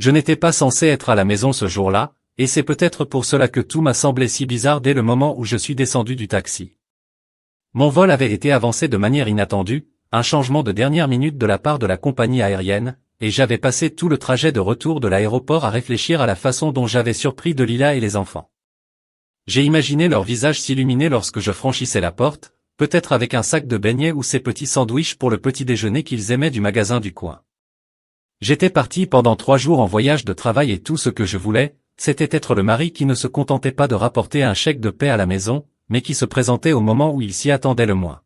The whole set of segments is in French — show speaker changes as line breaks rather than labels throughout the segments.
Je n'étais pas censé être à la maison ce jour-là, et c'est peut-être pour cela que tout m'a semblé si bizarre dès le moment où je suis descendu du taxi. Mon vol avait été avancé de manière inattendue, un changement de dernière minute de la part de la compagnie aérienne, et j'avais passé tout le trajet de retour de l'aéroport à réfléchir à la façon dont j'avais surpris Delila et les enfants. J'ai imaginé leur visage s'illuminer lorsque je franchissais la porte, peut-être avec un sac de beignets ou ces petits sandwichs pour le petit déjeuner qu'ils aimaient du magasin du coin. J'étais parti pendant 3 jours en voyage de travail et tout ce que je voulais, c'était être le mari qui ne se contentait pas de rapporter un chèque de paie à la maison, mais qui se présentait au moment où il s'y attendait le moins.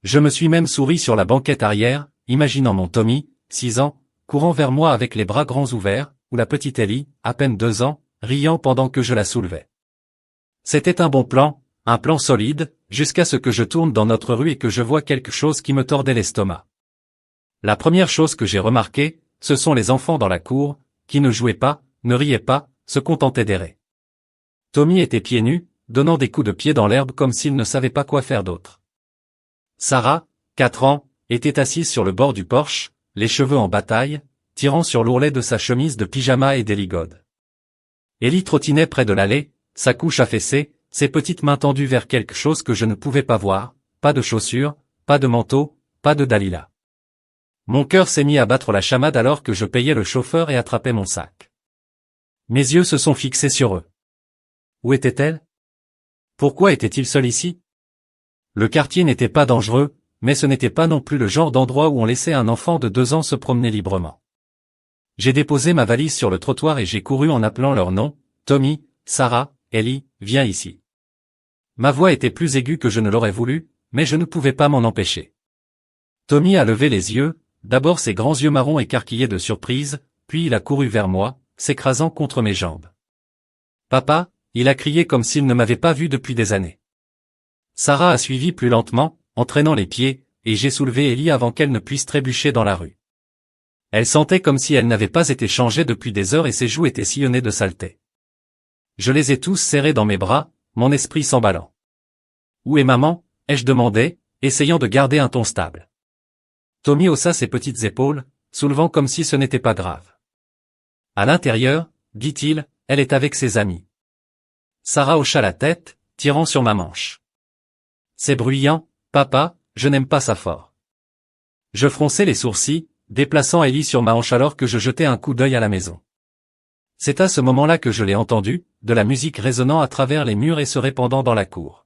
Je me suis même souri sur la banquette arrière, imaginant mon Tommy, 6 ans, courant vers moi avec les bras grands ouverts, ou la petite Ellie, à peine 2 ans, riant pendant que je la soulevais. C'était un bon plan, un plan solide, jusqu'à ce que je tourne dans notre rue et que je vois quelque chose qui me tordait l'estomac. La première chose que j'ai remarquée, ce sont les enfants dans la cour, qui ne jouaient pas, ne riaient pas, se contentaient d'errer. Tommy était pieds nus, donnant des coups de pied dans l'herbe comme s'il ne savait pas quoi faire d'autre. Sarah, 4 ans, était assise sur le bord du porche, les cheveux en bataille, tirant sur l'ourlet de sa chemise de pyjama et des ligodes. Ellie trottinait près de l'allée, sa couche affaissée, ses petites mains tendues vers quelque chose que je ne pouvais pas voir, pas de chaussures, pas de manteau, pas de Dalila. Mon cœur s'est mis à battre la chamade alors que je payais le chauffeur et attrapais mon sac. Mes yeux se sont fixés sur eux. Où était-elle? Pourquoi était-il seul ici? Le quartier n'était pas dangereux, mais ce n'était pas non plus le genre d'endroit où on laissait un enfant de 2 ans se promener librement. J'ai déposé ma valise sur le trottoir et j'ai couru en appelant leur nom, Tommy, Sarah, Ellie, viens ici. Ma voix était plus aiguë que je ne l'aurais voulu, mais je ne pouvais pas m'en empêcher. Tommy a levé les yeux, d'abord ses grands yeux marrons écarquillés de surprise, puis il a couru vers moi, s'écrasant contre mes jambes. Papa, il a crié comme s'il ne m'avait pas vu depuis des années. Sarah a suivi plus lentement, entraînant les pieds, et j'ai soulevé Ellie avant qu'elle ne puisse trébucher dans la rue. Elle sentait comme si elle n'avait pas été changée depuis des heures et ses joues étaient sillonnées de saleté. Je les ai tous serrés dans mes bras, mon esprit s'emballant. Où est maman? Ai-je demandé, essayant de garder un ton stable. Tommy haussa ses petites épaules, soulevant comme si ce n'était pas grave. À l'intérieur, dit-il, elle est avec ses amis. Sarah hocha la tête, tirant sur ma manche. C'est bruyant, papa, je n'aime pas ça fort. Je fronçai les sourcils, déplaçant Ellie sur ma hanche alors que je jetais un coup d'œil à la maison. C'est à ce moment-là que je l'ai entendu, de la musique résonnant à travers les murs et se répandant dans la cour.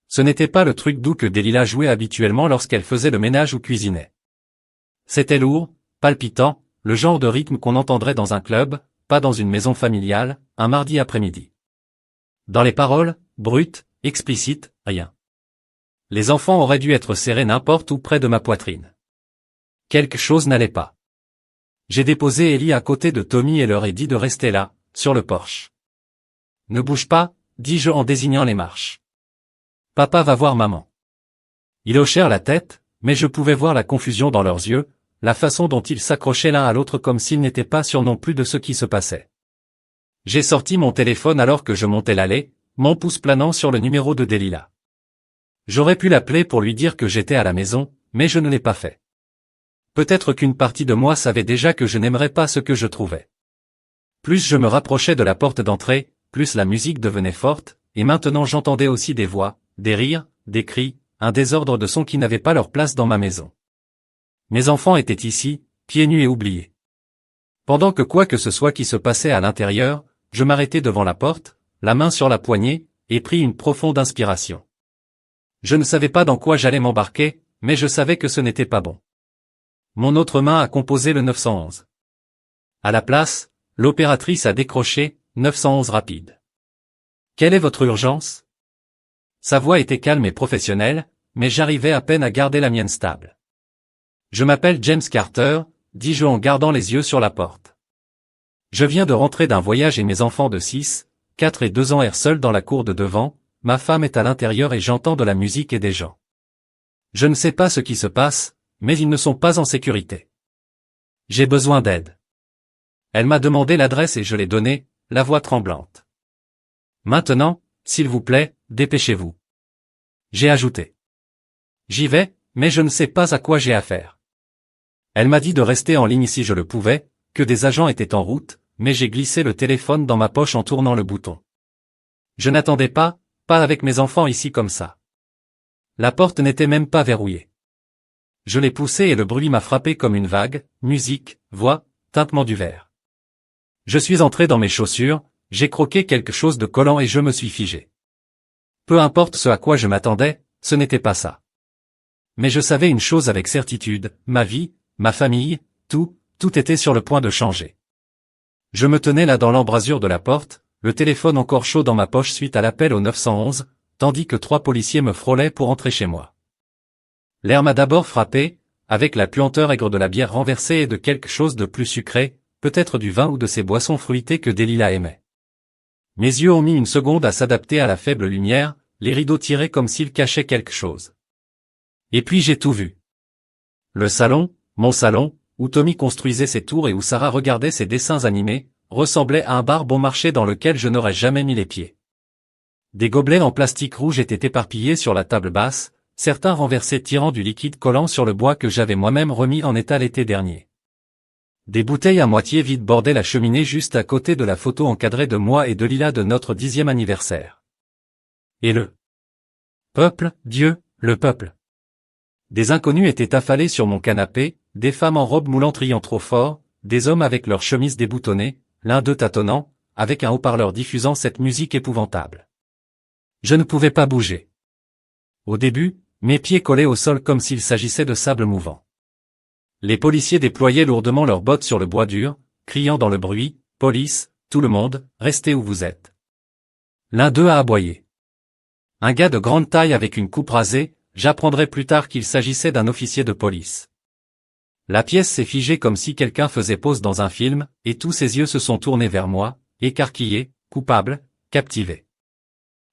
Ce n'était pas le truc doux que Delila jouait habituellement lorsqu'elle faisait le ménage ou cuisinait. C'était lourd, palpitant, le genre de rythme qu'on entendrait dans un club, pas dans une maison familiale, un mardi après-midi. Dans les paroles, brutes, explicites, rien. Les enfants auraient dû être serrés n'importe où près de ma poitrine. Quelque chose n'allait pas. J'ai déposé Ellie à côté de Tommy et leur ai dit de rester là, sur le porche. Ne bouge pas, dis-je en désignant les marches. Papa va voir maman. Ils hochèrent la tête, mais je pouvais voir la confusion dans leurs yeux, la façon dont ils s'accrochaient l'un à l'autre comme s'ils n'étaient pas sûrs non plus de ce qui se passait. J'ai sorti mon téléphone alors que je montais l'allée, mon pouce planant sur le numéro de Delila. J'aurais pu l'appeler pour lui dire que j'étais à la maison, mais je ne l'ai pas fait. Peut-être qu'une partie de moi savait déjà que je n'aimerais pas ce que je trouvais. Plus je me rapprochais de la porte d'entrée, plus la musique devenait forte, et maintenant j'entendais aussi des voix, des rires, des cris, un désordre de sons qui n'avaient pas leur place dans ma maison. Mes enfants étaient ici, pieds nus et oubliés. Pendant que quoi que ce soit qui se passait à l'intérieur, je m'arrêtai devant la porte, la main sur la poignée, et pris une profonde inspiration. Je ne savais pas dans quoi j'allais m'embarquer, mais je savais que ce n'était pas bon. Mon autre main a composé le 911. À la place, l'opératrice a décroché, 911 rapide. Quelle est votre urgence? Sa voix était calme et professionnelle, mais j'arrivais à peine à garder la mienne stable. Je m'appelle James Carter, dis-je en gardant les yeux sur la porte. Je viens de rentrer d'un voyage et mes enfants de 6, 4 et 2 ans errent seuls dans la cour de devant, ma femme est à l'intérieur et j'entends de la musique et des gens. Je ne sais pas ce qui se passe, mais ils ne sont pas en sécurité. J'ai besoin d'aide. Elle m'a demandé l'adresse et je l'ai donnée, la voix tremblante. Maintenant, s'il vous plaît, dépêchez-vous. J'ai ajouté. J'y vais, mais je ne sais pas à quoi j'ai affaire. Elle m'a dit de rester en ligne si je le pouvais, que des agents étaient en route, mais j'ai glissé le téléphone dans ma poche en tournant le bouton. Je n'attendais pas avec mes enfants ici comme ça. La porte n'était même pas verrouillée. Je l'ai poussée et le bruit m'a frappé comme une vague, musique, voix, tintement du verre. Je suis entré dans mes chaussures, j'ai croqué quelque chose de collant et je me suis figé. Peu importe ce à quoi je m'attendais, ce n'était pas ça. Mais je savais une chose avec certitude, ma vie, ma famille, tout était sur le point de changer. Je me tenais là dans l'embrasure de la porte, le téléphone encore chaud dans ma poche suite à l'appel au 911, tandis que 3 policiers me frôlaient pour entrer chez moi. L'air m'a d'abord frappé, avec la puanteur aigre de la bière renversée et de quelque chose de plus sucré, peut-être du vin ou de ces boissons fruitées que Delilah aimait. Mes yeux ont mis une seconde à s'adapter à la faible lumière, les rideaux tirés comme s'ils cachaient quelque chose. Et puis j'ai tout vu. Le salon, mon salon, où Tommy construisait ses tours et où Sarah regardait ses dessins animés, ressemblait à un bar bon marché dans lequel je n'aurais jamais mis les pieds. Des gobelets en plastique rouge étaient éparpillés sur la table basse, certains renversés tirant du liquide collant sur le bois que j'avais moi-même remis en état l'été dernier. Des bouteilles à moitié vides bordaient la cheminée juste à côté de la photo encadrée de moi et de Lila de notre 10e anniversaire. Et le peuple, Dieu, le peuple. Des inconnus étaient affalés sur mon canapé, des femmes en robe moulante riant trop fort, des hommes avec leurs chemises déboutonnées, l'un d'eux tâtonnant, avec un haut-parleur diffusant cette musique épouvantable. Je ne pouvais pas bouger. Au début, mes pieds collaient au sol comme s'il s'agissait de sable mouvant. Les policiers déployaient lourdement leurs bottes sur le bois dur, criant dans le bruit, « Police, tout le monde, restez où vous êtes !» L'un d'eux a aboyé. Un gars de grande taille avec une coupe rasée, j'apprendrai plus tard qu'il s'agissait d'un officier de police. La pièce s'est figée comme si quelqu'un faisait pause dans un film, et tous ses yeux se sont tournés vers moi, écarquillés, coupables, captivés.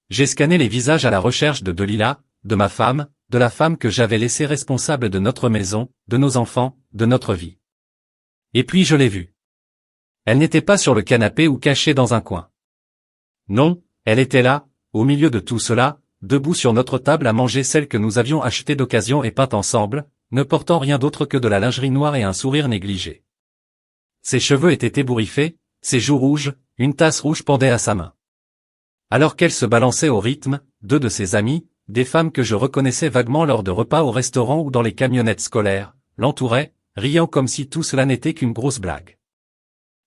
J'ai scanné les visages à la recherche de Delilah, de ma femme, de la femme que j'avais laissée responsable de notre maison, de nos enfants, de notre vie. Et puis je l'ai vue. Elle n'était pas sur le canapé ou cachée dans un coin. Non, elle était là, au milieu de tout cela, debout sur notre table à manger celle que nous avions achetée d'occasion et peinte ensemble, ne portant rien d'autre que de la lingerie noire et un sourire négligé. Ses cheveux étaient ébouriffés, ses joues rouges, une tasse rouge pendait à sa main. Alors qu'elle se balançait au rythme, 2 de ses amis, des femmes que je reconnaissais vaguement lors de repas au restaurant ou dans les camionnettes scolaires, l'entouraient, riant comme si tout cela n'était qu'une grosse blague.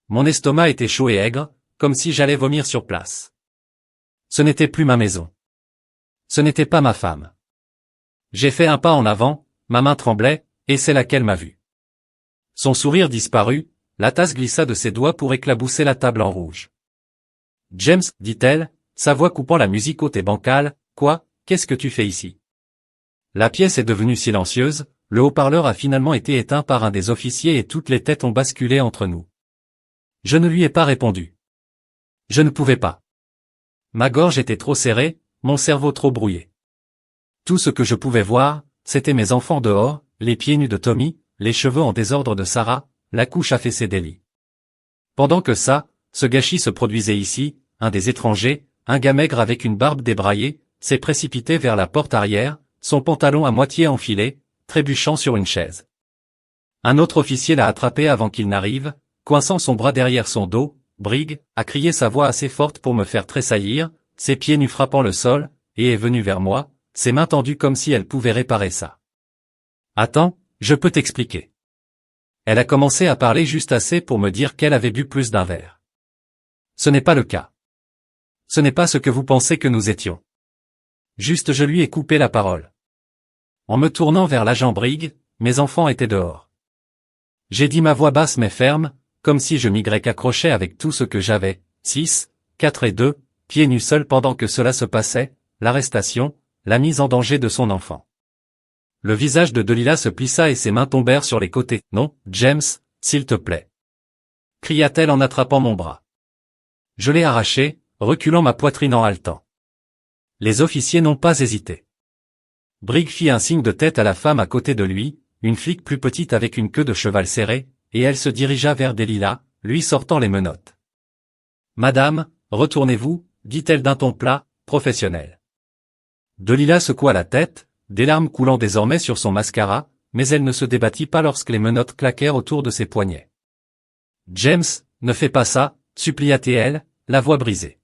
Mon estomac était chaud et aigre, comme si j'allais vomir sur place. Ce n'était plus ma maison. Ce n'était pas ma femme. J'ai fait un pas en avant, ma main tremblait, et c'est là qu'elle m'a vu. Son sourire disparut, la tasse glissa de ses doigts pour éclabousser la table en rouge. « James, dit-elle, sa voix coupant la musique haute et bancale, quoi, qu'est-ce que tu fais ici ?» La pièce est devenue silencieuse, le haut-parleur a finalement été éteint par un des officiers et toutes les têtes ont basculé entre nous. Je ne lui ai pas répondu. Je ne pouvais pas. Ma gorge était trop serrée, mon cerveau trop brouillé. Tout ce que je pouvais voir, c'était mes enfants dehors, les pieds nus de Tommy, les cheveux en désordre de Sarah, la couche affaissée d'Ellie. Pendant que ça, ce gâchis se produisait ici, un des étrangers, un gars maigre avec une barbe débraillée, s'est précipité vers la porte arrière, son pantalon à moitié enfilé, trébuchant sur une chaise. Un autre officier l'a attrapé avant qu'il n'arrive, coinçant son bras derrière son dos, Briggs a crié sa voix assez forte pour me faire tressaillir, ses pieds nus frappant le sol, et est venu vers moi, ses mains tendues comme si elle pouvait réparer ça. Attends, je peux t'expliquer. Elle a commencé à parler juste assez pour me dire qu'elle avait bu plus d'un verre. Ce n'est pas le cas. Ce n'est pas ce que vous pensez que nous étions. Juste je lui ai coupé la parole. En me tournant vers l'agent Briggs, mes enfants étaient dehors. J'ai dit ma voix basse mais ferme, comme si je m'y-accrochais avec tout ce que j'avais, 6, 4 et 2, pieds nus seuls pendant que cela se passait, l'arrestation, la mise en danger de son enfant. Le visage de Delilah se plissa et ses mains tombèrent sur les côtés. « Non, James, s'il te plaît !» cria-t-elle en attrapant mon bras. Je l'ai arraché, reculant ma poitrine en haletant. Les officiers n'ont pas hésité. Briggs fit un signe de tête à la femme à côté de lui, une flic plus petite avec une queue de cheval serrée, et elle se dirigea vers Delilah, lui sortant les menottes. « Madame, retournez-vous, dit-elle d'un ton plat, professionnel. » Delilah secoua la tête, des larmes coulant désormais sur son mascara, mais elle ne se débattit pas lorsque les menottes claquèrent autour de ses poignets. James, ne fais pas ça, supplia-t-elle, la voix brisée.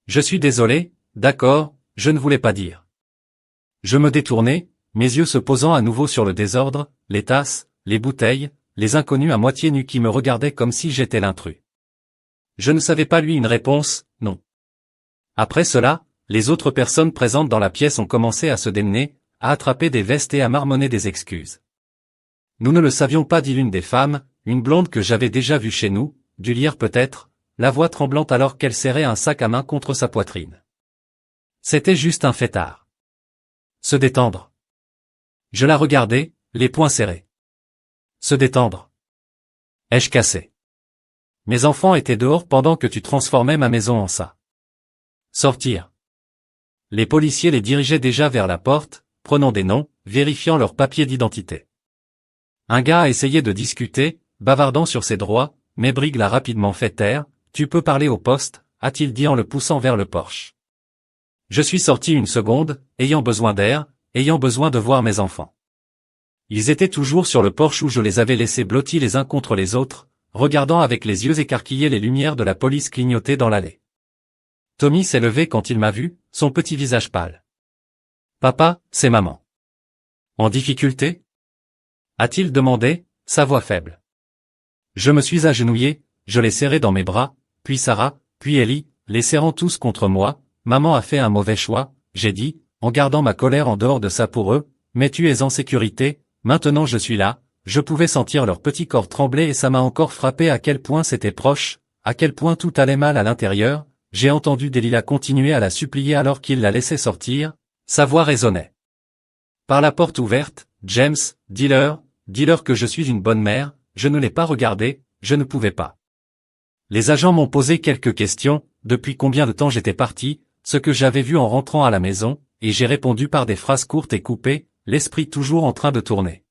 Je suis désolé, d'accord, je ne voulais pas dire. Je me détournai, mes yeux se posant à nouveau sur le désordre, les tasses, les bouteilles, les inconnus à moitié nus qui me regardaient comme si j'étais l'intrus. Je ne savais pas lui une réponse, non. Après cela, les autres personnes présentes dans la pièce ont commencé à se démener, à attraper des vestes et à marmonner des excuses. Nous ne le savions pas, dit l'une des femmes, une blonde que j'avais déjà vue chez nous, du lire peut-être, la voix tremblante alors qu'elle serrait un sac à main contre sa poitrine. C'était juste un fêtard. Se détendre. Je la regardais, les poings serrés. Se détendre. Ai-je cassé? Mes enfants étaient dehors pendant que tu transformais ma maison en ça. Sortir. Les policiers les dirigeaient déjà vers la porte, prenant des noms, vérifiant leurs papiers d'identité. Un gars a essayé de discuter, bavardant sur ses droits, mais Briggs l'a rapidement fait taire. Tu peux parler au poste, a-t-il dit en le poussant vers le porche. Je suis sorti une seconde, ayant besoin d'air, ayant besoin de voir mes enfants. Ils étaient toujours sur le porche où je les avais laissés blottis les uns contre les autres, regardant avec les yeux écarquillés les lumières de la police clignoter dans l'allée. Tommy s'est levé quand il m'a vu, son petit visage pâle. Papa, c'est maman. En difficulté? A-t-il demandé, sa voix faible. Je me suis agenouillé, je les serrai dans mes bras, puis Sarah, puis Ellie, les serrant tous contre moi. Maman a fait un mauvais choix, j'ai dit, en gardant ma colère en dehors de ça pour eux, mais tu es en sécurité, maintenant je suis là. Je pouvais sentir leur petit corps trembler et ça m'a encore frappé à quel point c'était proche, à quel point tout allait mal à l'intérieur. J'ai entendu Delilah continuer à la supplier alors qu'il la laissait sortir, sa voix résonnait. Par la porte ouverte, James, dis-leur que je suis une bonne mère, je ne l'ai pas regardé, je ne pouvais pas. Les agents m'ont posé quelques questions, depuis combien de temps j'étais parti, ce que j'avais vu en rentrant à la maison, et j'ai répondu par des phrases courtes et coupées, l'esprit toujours en train de tourner.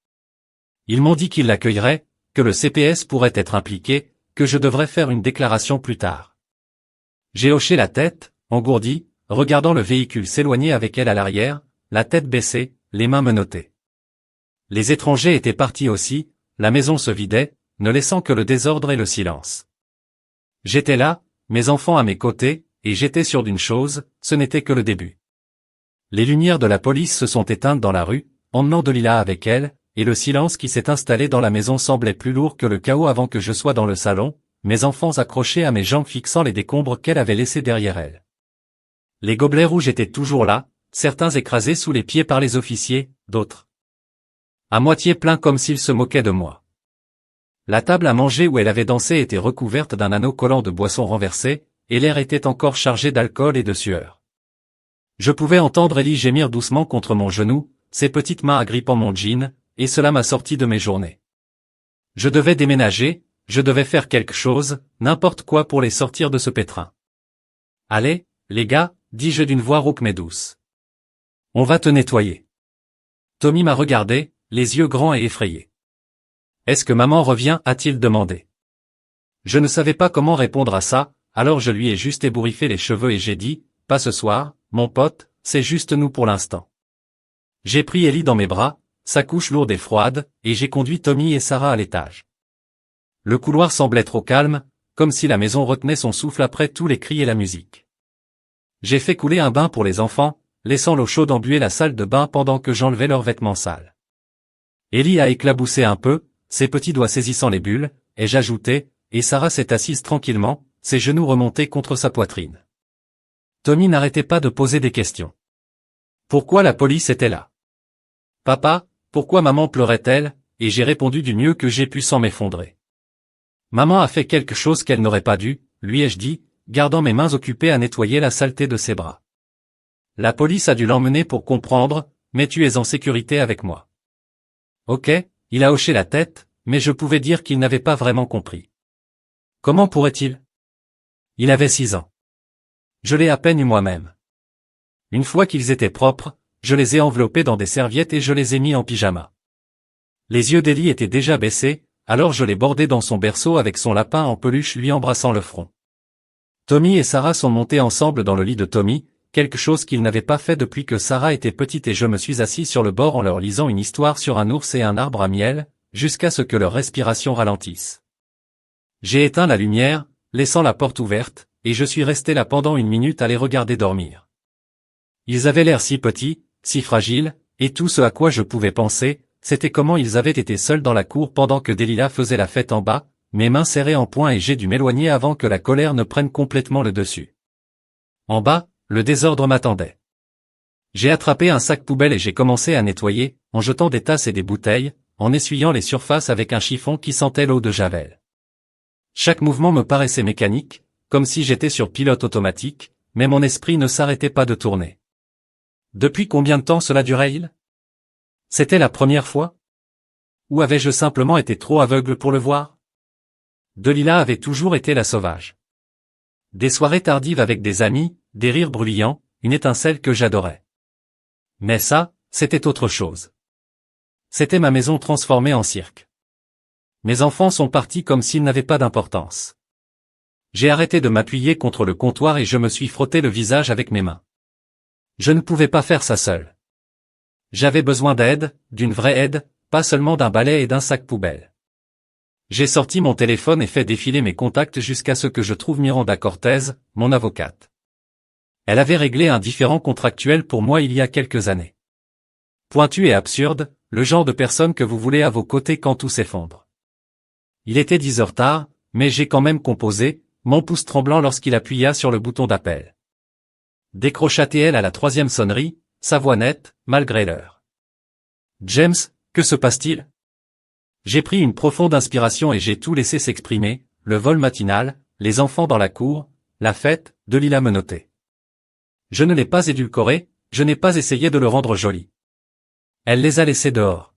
Ils m'ont dit qu'ils l'accueilleraient, que le CPS pourrait être impliqué, que je devrais faire une déclaration plus tard. J'ai hoché la tête, engourdi, regardant le véhicule s'éloigner avec elle à l'arrière, la tête baissée, les mains menottées. Les étrangers étaient partis aussi, la maison se vidait, ne laissant que le désordre et le silence. J'étais là, mes enfants à mes côtés, et j'étais sûr d'une chose, ce n'était que le début. Les lumières de la police se sont éteintes dans la rue, emmenant Delilah avec elle, et le silence qui s'est installé dans la maison semblait plus lourd que le chaos avant que je sois dans le salon, mes enfants accrochés à mes jambes fixant les décombres qu'elle avait laissés derrière elle. Les gobelets rouges étaient toujours là, certains écrasés sous les pieds par les officiers, d'autres à moitié pleins comme s'ils se moquaient de moi. La table à manger où elle avait dansé était recouverte d'un anneau collant de boissons renversées, et l'air était encore chargé d'alcool et de sueur. Je pouvais entendre Ellie gémir doucement contre mon genou, ses petites mains agrippant mon jean, et cela m'a sorti de mes journées. Je devais déménager, je devais faire quelque chose, n'importe quoi pour les sortir de ce pétrin. Allez, les gars, dis-je d'une voix rauque mais douce. On va te nettoyer. Tommy m'a regardé, les yeux grands et effrayés. Est-ce que maman revient, a-t-il demandé. Je ne savais pas comment répondre à ça, alors je lui ai juste ébouriffé les cheveux et j'ai dit, pas ce soir, mon pote, c'est juste nous pour l'instant. J'ai pris Ellie dans mes bras, sa couche lourde et froide, et j'ai conduit Tommy et Sarah à l'étage. Le couloir semblait trop calme, comme si la maison retenait son souffle après tous les cris et la musique. J'ai fait couler un bain pour les enfants, laissant l'eau chaude embuer la salle de bain pendant que j'enlevais leurs vêtements sales. Ellie a éclaboussé un peu, ses petits doigts saisissant les bulles, et j'ajoutais, et Sarah s'est assise tranquillement, ses genoux remontés contre sa poitrine. Tommy n'arrêtait pas de poser des questions. Pourquoi la police était là? Papa, pourquoi maman pleurait-elle? Et j'ai répondu du mieux que j'ai pu sans m'effondrer. Maman a fait quelque chose qu'elle n'aurait pas dû, lui ai-je dit, gardant mes mains occupées à nettoyer la saleté de ses bras. La police a dû l'emmener pour comprendre, mais tu es en sécurité avec moi. Ok, il a hoché la tête, mais je pouvais dire qu'il n'avait pas vraiment compris. Comment pourrait-il? Il avait 6 ans. Je l'ai à peine eu moi-même. Une fois qu'ils étaient propres, je les ai enveloppés dans des serviettes et je les ai mis en pyjama. Les yeux d'Ellie étaient déjà baissés, alors je l'ai bordé dans son berceau avec son lapin en peluche lui embrassant le front. Tommy et Sarah sont montés ensemble dans le lit de Tommy, quelque chose qu'ils n'avaient pas fait depuis que Sarah était petite et je me suis assis sur le bord en leur lisant une histoire sur un ours et un arbre à miel, jusqu'à ce que leur respiration ralentisse. J'ai éteint la lumière, laissant la porte ouverte, et je suis resté là pendant 1 minute à les regarder dormir. Ils avaient l'air si petits, si fragiles, et tout ce à quoi je pouvais penser, c'était comment ils avaient été seuls dans la cour pendant que Delilah faisait la fête en bas, mes mains serrées en poing et j'ai dû m'éloigner avant que la colère ne prenne complètement le dessus. En bas, le désordre m'attendait. J'ai attrapé un sac poubelle et j'ai commencé à nettoyer, en jetant des tasses et des bouteilles, en essuyant les surfaces avec un chiffon qui sentait l'eau de Javel. Chaque mouvement me paraissait mécanique, comme si j'étais sur pilote automatique, mais mon esprit ne s'arrêtait pas de tourner. Depuis combien de temps cela durait-il? C'était la première fois? Ou avais-je simplement été trop aveugle pour le voir? Delilah avait toujours été la sauvage. Des soirées tardives avec des amis, des rires bruyants, une étincelle que j'adorais. Mais ça, c'était autre chose. C'était ma maison transformée en cirque. Mes enfants sont partis comme s'ils n'avaient pas d'importance. J'ai arrêté de m'appuyer contre le comptoir et je me suis frotté le visage avec mes mains. Je ne pouvais pas faire ça seul. J'avais besoin d'aide, d'une vraie aide, pas seulement d'un balai et d'un sac poubelle. J'ai sorti mon téléphone et fait défiler mes contacts jusqu'à ce que je trouve Miranda Cortez, mon avocate. Elle avait réglé un différend contractuel pour moi il y a quelques années. Pointue et absurde, le genre de personne que vous voulez à vos côtés quand tout s'effondre. Il était 10 heures tard, mais j'ai quand même composé, mon pouce tremblant lorsqu'il appuya sur le bouton d'appel. Décrocha-t-elle à la 3e sonnerie, sa voix nette, malgré l'heure. James, que se passe-t-il? J'ai pris une profonde inspiration et j'ai tout laissé s'exprimer, le vol matinal, les enfants dans la cour, la fête, Delilah me notait. Je ne l'ai pas édulcoré, je n'ai pas essayé de le rendre joli. Elle les a laissés dehors.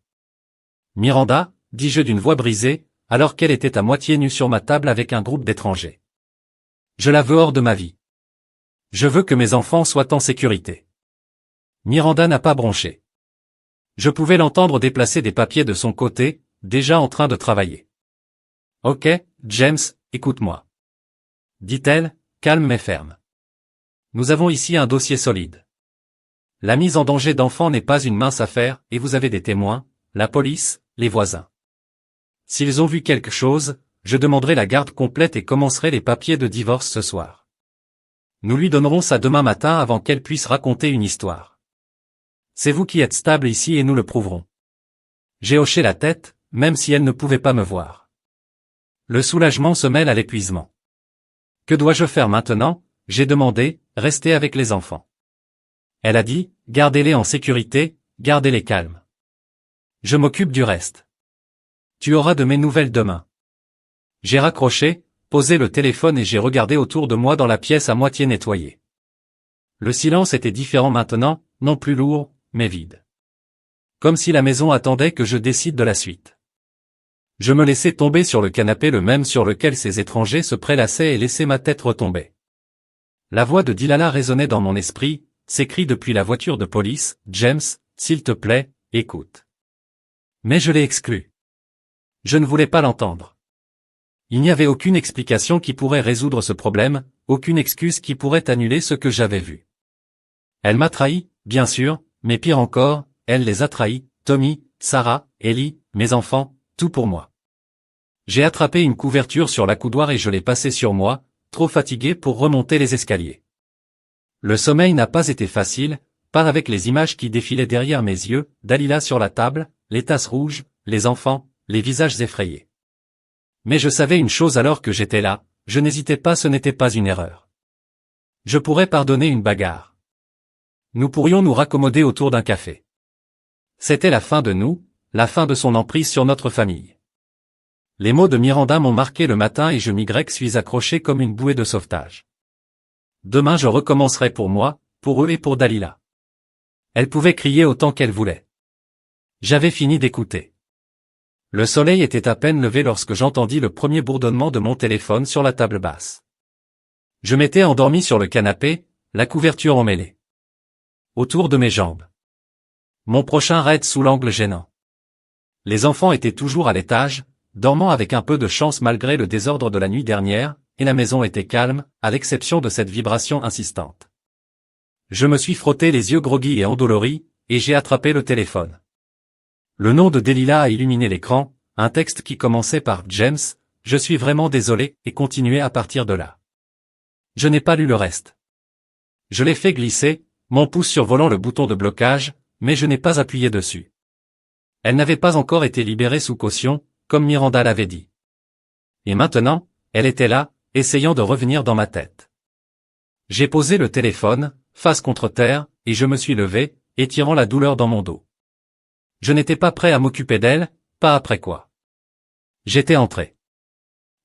Miranda, dis-je d'une voix brisée, alors qu'elle était à moitié nue sur ma table avec un groupe d'étrangers. Je la veux hors de ma vie. Je veux que mes enfants soient en sécurité. Miranda n'a pas bronché. Je pouvais l'entendre déplacer des papiers de son côté, déjà en train de travailler. Ok, James, écoute-moi. Dit-elle, calme mais ferme. Nous avons ici un dossier solide. La mise en danger d'enfants n'est pas une mince affaire, et vous avez des témoins, la police, les voisins. S'ils ont vu quelque chose, je demanderai la garde complète et commencerai les papiers de divorce ce soir. Nous lui donnerons ça demain matin avant qu'elle puisse raconter une histoire. C'est vous qui êtes stable ici et nous le prouverons. J'ai hoché la tête, même si elle ne pouvait pas me voir. Le soulagement se mêle à l'épuisement. Que dois-je faire maintenant? J'ai demandé, rester avec les enfants. Elle a dit, gardez-les en sécurité, gardez-les calmes. Je m'occupe du reste. Tu auras de mes nouvelles demain. J'ai raccroché, posé le téléphone et j'ai regardé autour de moi dans la pièce à moitié nettoyée. Le silence était différent maintenant, non plus lourd, mais vide. Comme si la maison attendait que je décide de la suite. Je me laissais tomber sur le canapé le même sur lequel ces étrangers se prélassaient et laissaient ma tête retomber. La voix de Delilah résonnait dans mon esprit, ces cris depuis la voiture de police, James, s'il te plaît, écoute. Mais je l'ai exclu. Je ne voulais pas l'entendre. Il n'y avait aucune explication qui pourrait résoudre ce problème, aucune excuse qui pourrait annuler ce que j'avais vu. Elle m'a trahi, bien sûr, mais pire encore, elle les a trahis, Tommy, Sarah, Ellie, mes enfants, tout pour moi. J'ai attrapé une couverture sur la coudoir et je l'ai passée sur moi, trop fatigué pour remonter les escaliers. Le sommeil n'a pas été facile, pas avec les images qui défilaient derrière mes yeux, Delilah sur la table, les tasses rouges, les enfants, les visages effrayés. Mais je savais une chose alors que j'étais là, je n'hésitais pas, ce n'était pas une erreur. Je pourrais pardonner une bagarre. Nous pourrions nous raccommoder autour d'un café. C'était la fin de nous, la fin de son emprise sur notre famille. Les mots de Miranda m'ont marqué le matin et je suis accroché comme une bouée de sauvetage. Demain je recommencerai pour moi, pour eux et pour Delilah. Elle pouvait crier autant qu'elle voulait. J'avais fini d'écouter. Le soleil était à peine levé lorsque j'entendis le premier bourdonnement de mon téléphone sur la table basse. Je m'étais endormi sur le canapé, la couverture emmêlée. Autour de mes jambes. Mon prochain raid sous l'angle gênant. Les enfants étaient toujours à l'étage, dormant avec un peu de chance malgré le désordre de la nuit dernière, et la maison était calme, à l'exception de cette vibration insistante. Je me suis frotté les yeux groggy et endoloris, et j'ai attrapé le téléphone. Le nom de Delilah a illuminé l'écran, un texte qui commençait par « James, je suis vraiment désolé, et continuait à partir de là. Je n'ai pas lu le reste. Je l'ai fait glisser, mon pouce survolant le bouton de blocage, mais je n'ai pas appuyé dessus. Elle n'avait pas encore été libérée sous caution, comme Miranda l'avait dit. Et maintenant, elle était là, essayant de revenir dans ma tête. J'ai posé le téléphone, face contre terre, et je me suis levé, étirant la douleur dans mon dos. Je n'étais pas prêt à m'occuper d'elle, pas après quoi. J'étais entré.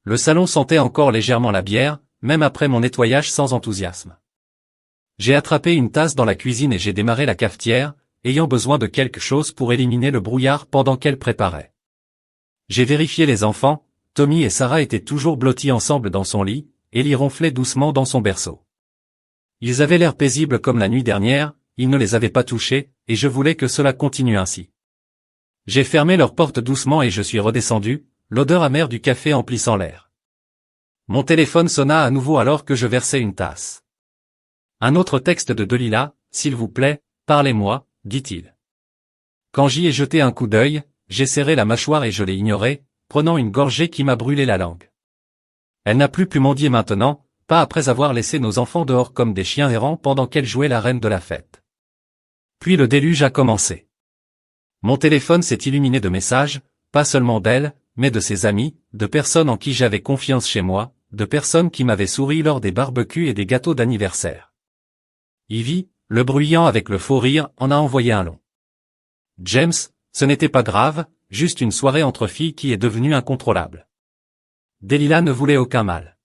Le salon sentait encore légèrement la bière, même après mon nettoyage sans enthousiasme. J'ai attrapé une tasse dans la cuisine et j'ai démarré la cafetière, ayant besoin de quelque chose pour éliminer le brouillard pendant qu'elle préparait. J'ai vérifié les enfants, Tommy et Sarah étaient toujours blottis ensemble dans son lit, Ellie ronflait doucement dans son berceau. Ils avaient l'air paisibles comme la nuit dernière, ils ne les avaient pas touchés, et je voulais que cela continue ainsi. J'ai fermé leur porte doucement et je suis redescendu, l'odeur amère du café emplissant l'air. Mon téléphone sonna à nouveau alors que je versais une tasse. Un autre texte de Delilah, s'il vous plaît, parlez-moi, dit-il. Quand j'y ai jeté un coup d'œil, j'ai serré la mâchoire et je l'ai ignoré, prenant une gorgée qui m'a brûlé la langue. Elle n'a plus pu mendier maintenant, pas après avoir laissé nos enfants dehors comme des chiens errants pendant qu'elle jouait la reine de la fête. Puis le déluge a commencé. Mon téléphone s'est illuminé de messages, pas seulement d'elle, mais de ses amis, de personnes en qui j'avais confiance chez moi, de personnes qui m'avaient souri lors des barbecues et des gâteaux d'anniversaire. Ivy, le bruyant avec le faux rire, en a envoyé un long. James, ce n'était pas grave, juste une soirée entre filles qui est devenue incontrôlable. Delilah ne voulait aucun mal.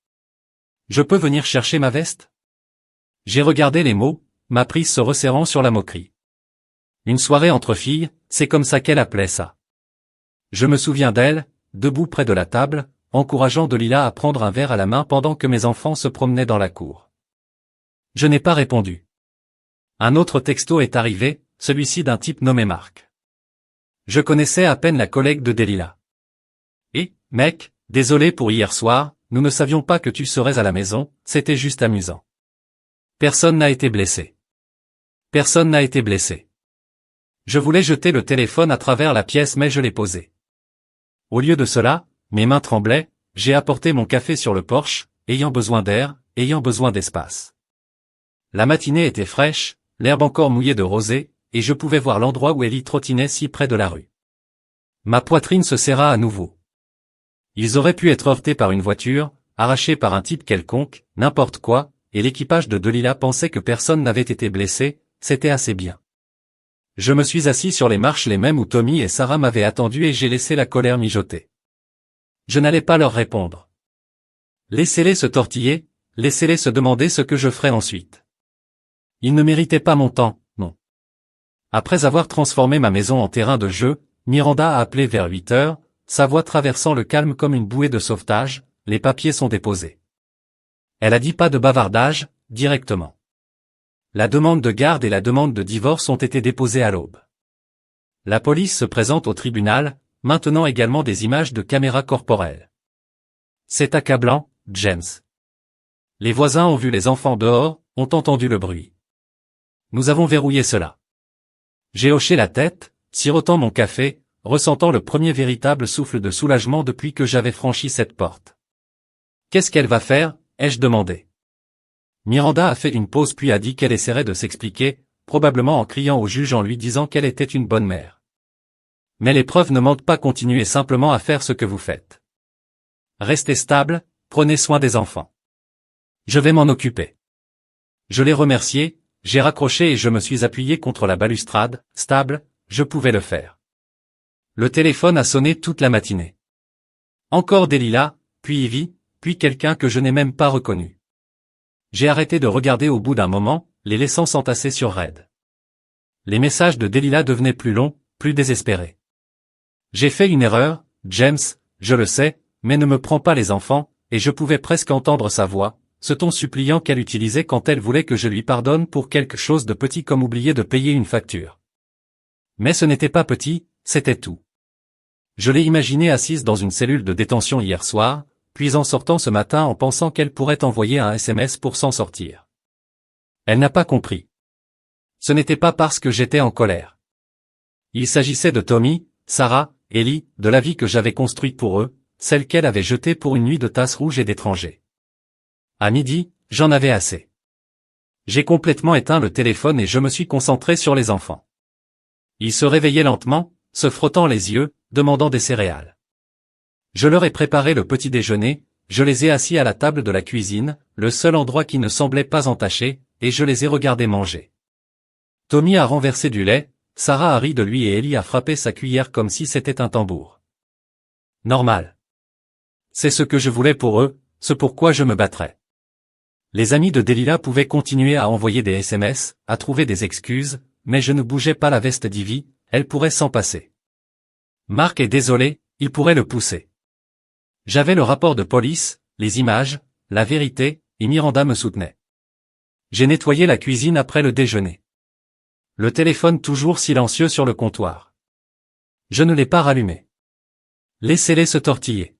Je peux venir chercher ma veste? J'ai regardé les mots, ma prise se resserrant sur la moquerie. Une soirée entre filles, c'est comme ça qu'elle appelait ça. Je me souviens d'elle, debout près de la table, encourageant Delilah à prendre un verre à la main pendant que mes enfants se promenaient dans la cour. Je n'ai pas répondu. Un autre texto est arrivé, celui-ci d'un type nommé Marc. Je connaissais à peine la collègue de Delilah. Et, mec, désolé pour hier soir, nous ne savions pas que tu serais à la maison, c'était juste amusant. Personne n'a été blessé. Personne n'a été blessé. Je voulais jeter le téléphone à travers la pièce mais je l'ai posé. Au lieu de cela, mes mains tremblaient, j'ai apporté mon café sur le porche, ayant besoin d'air, ayant besoin d'espace. La matinée était fraîche, l'herbe encore mouillée de rosée, et je pouvais voir l'endroit où Ellie trottinait si près de la rue. Ma poitrine se serra à nouveau. Ils auraient pu être heurtés par une voiture, arrachés par un type quelconque, n'importe quoi, et l'équipage de Delilah pensait que personne n'avait été blessé, c'était assez bien. Je me suis assis sur les marches les mêmes où Tommy et Sarah m'avaient attendu et j'ai laissé la colère mijoter. Je n'allais pas leur répondre. Laissez-les se tortiller, laissez-les se demander ce que je ferais ensuite. Ils ne méritaient pas mon temps, non. Après avoir transformé ma maison en terrain de jeu, Miranda a appelé vers 8 heures, sa voix traversant le calme comme une bouée de sauvetage, les papiers sont déposés. Elle a dit pas de bavardage, directement. La demande de garde et la demande de divorce ont été déposées à l'aube. La police se présente au tribunal, maintenant également des images de caméras corporelles. C'est accablant, James. Les voisins ont vu les enfants dehors, ont entendu le bruit. Nous avons verrouillé cela. J'ai hoché la tête, sirotant mon café, ressentant le premier véritable souffle de soulagement depuis que j'avais franchi cette porte. Qu'est-ce qu'elle va faire, ai-je demandé. Miranda a fait une pause puis a dit qu'elle essaierait de s'expliquer, probablement en criant au juge en lui disant qu'elle était une bonne mère. Mais les preuves ne mentent pas, continuez simplement à faire ce que vous faites. Restez stable, prenez soin des enfants. Je vais m'en occuper. Je l'ai remercié, j'ai raccroché et je me suis appuyé contre la balustrade, stable, je pouvais le faire. Le téléphone a sonné toute la matinée. Encore Delilah, puis Ivy, puis quelqu'un que je n'ai même pas reconnu. J'ai arrêté de regarder au bout d'un moment, les laissant s'entasser sur Red. Les messages de Delilah devenaient plus longs, plus désespérés. J'ai fait une erreur, James, je le sais, mais ne me prends pas les enfants, et je pouvais presque entendre sa voix, ce ton suppliant qu'elle utilisait quand elle voulait que je lui pardonne pour quelque chose de petit comme oublier de payer une facture. Mais ce n'était pas petit, c'était tout. Je l'ai imaginée assise dans une cellule de détention hier soir, puis en sortant ce matin en pensant qu'elle pourrait envoyer un SMS pour s'en sortir. Elle n'a pas compris. Ce n'était pas parce que j'étais en colère. Il s'agissait de Tommy, Sarah, Ellie, de la vie que j'avais construite pour eux, celle qu'elle avait jetée pour une nuit de tasse rouge et d'étrangers. À midi, j'en avais assez. J'ai complètement éteint le téléphone et je me suis concentré sur les enfants. Ils se réveillaient lentement, se frottant les yeux, demandant des céréales. Je leur ai préparé le petit déjeuner, je les ai assis à la table de la cuisine, le seul endroit qui ne semblait pas entaché, et je les ai regardés manger. Tommy a renversé du lait, Sarah a ri de lui et Ellie a frappé sa cuillère comme si c'était un tambour. Normal. C'est ce que je voulais pour eux, ce pourquoi je me battrais. Les amis de Delilah pouvaient continuer à envoyer des SMS, à trouver des excuses, mais je ne bougeais pas la veste d'Ivy, elle pourrait s'en passer. Mark est désolé, il pourrait le pousser. J'avais le rapport de police, les images, la vérité, et Miranda me soutenait. J'ai nettoyé la cuisine après le déjeuner. Le téléphone toujours silencieux sur le comptoir. Je ne l'ai pas rallumé. Laissez-les se tortiller.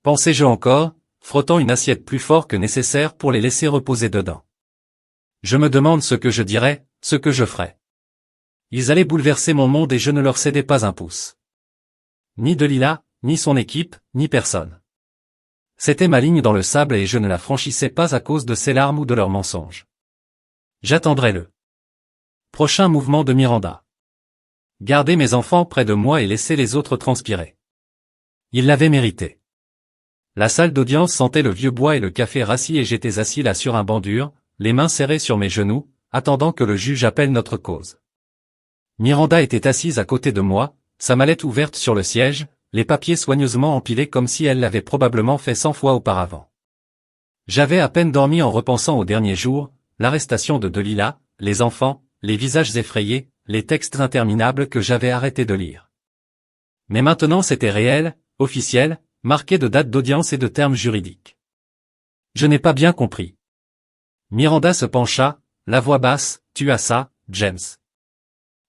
Pensais-je encore, frottant une assiette plus fort que nécessaire pour les laisser reposer dedans. Je me demande ce que je dirais, ce que je ferais. Ils allaient bouleverser mon monde et je ne leur cédais pas un pouce. Ni Delilah, ni son équipe, ni personne. C'était ma ligne dans le sable et je ne la franchissais pas à cause de ses larmes ou de leurs mensonges. J'attendrai le prochain mouvement de Miranda. Garder mes enfants près de moi et laisser les autres transpirer. Ils l'avaient mérité. La salle d'audience sentait le vieux bois et le café rassis et j'étais assis là sur un banc dur, les mains serrées sur mes genoux, attendant que le juge appelle notre cause. Miranda était assise à côté de moi, sa mallette ouverte sur le siège, les papiers soigneusement empilés comme si elle l'avait probablement fait 100 fois auparavant. J'avais à peine dormi en repensant aux derniers jours, l'arrestation de Delilah, les enfants, les visages effrayés, les textes interminables que j'avais arrêté de lire. Mais maintenant c'était réel, officiel, marqué de dates d'audience et de termes juridiques. Je n'ai pas bien compris. Miranda se pencha, la voix basse, « Tu as ça, James.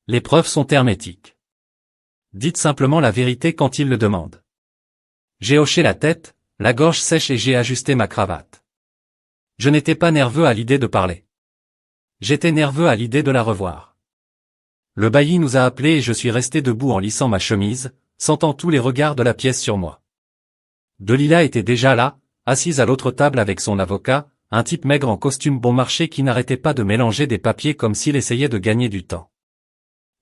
Les preuves sont hermétiques. Dites simplement la vérité quand il le demande. » J'ai hoché la tête, la gorge sèche et j'ai ajusté ma cravate. Je n'étais pas nerveux à l'idée de parler. J'étais nerveux à l'idée de la revoir. Le bailli nous a appelés et je suis resté debout en lissant ma chemise, sentant tous les regards de la pièce sur moi. Delilah était déjà là, assise à l'autre table avec son avocat, un type maigre en costume bon marché qui n'arrêtait pas de mélanger des papiers comme s'il essayait de gagner du temps.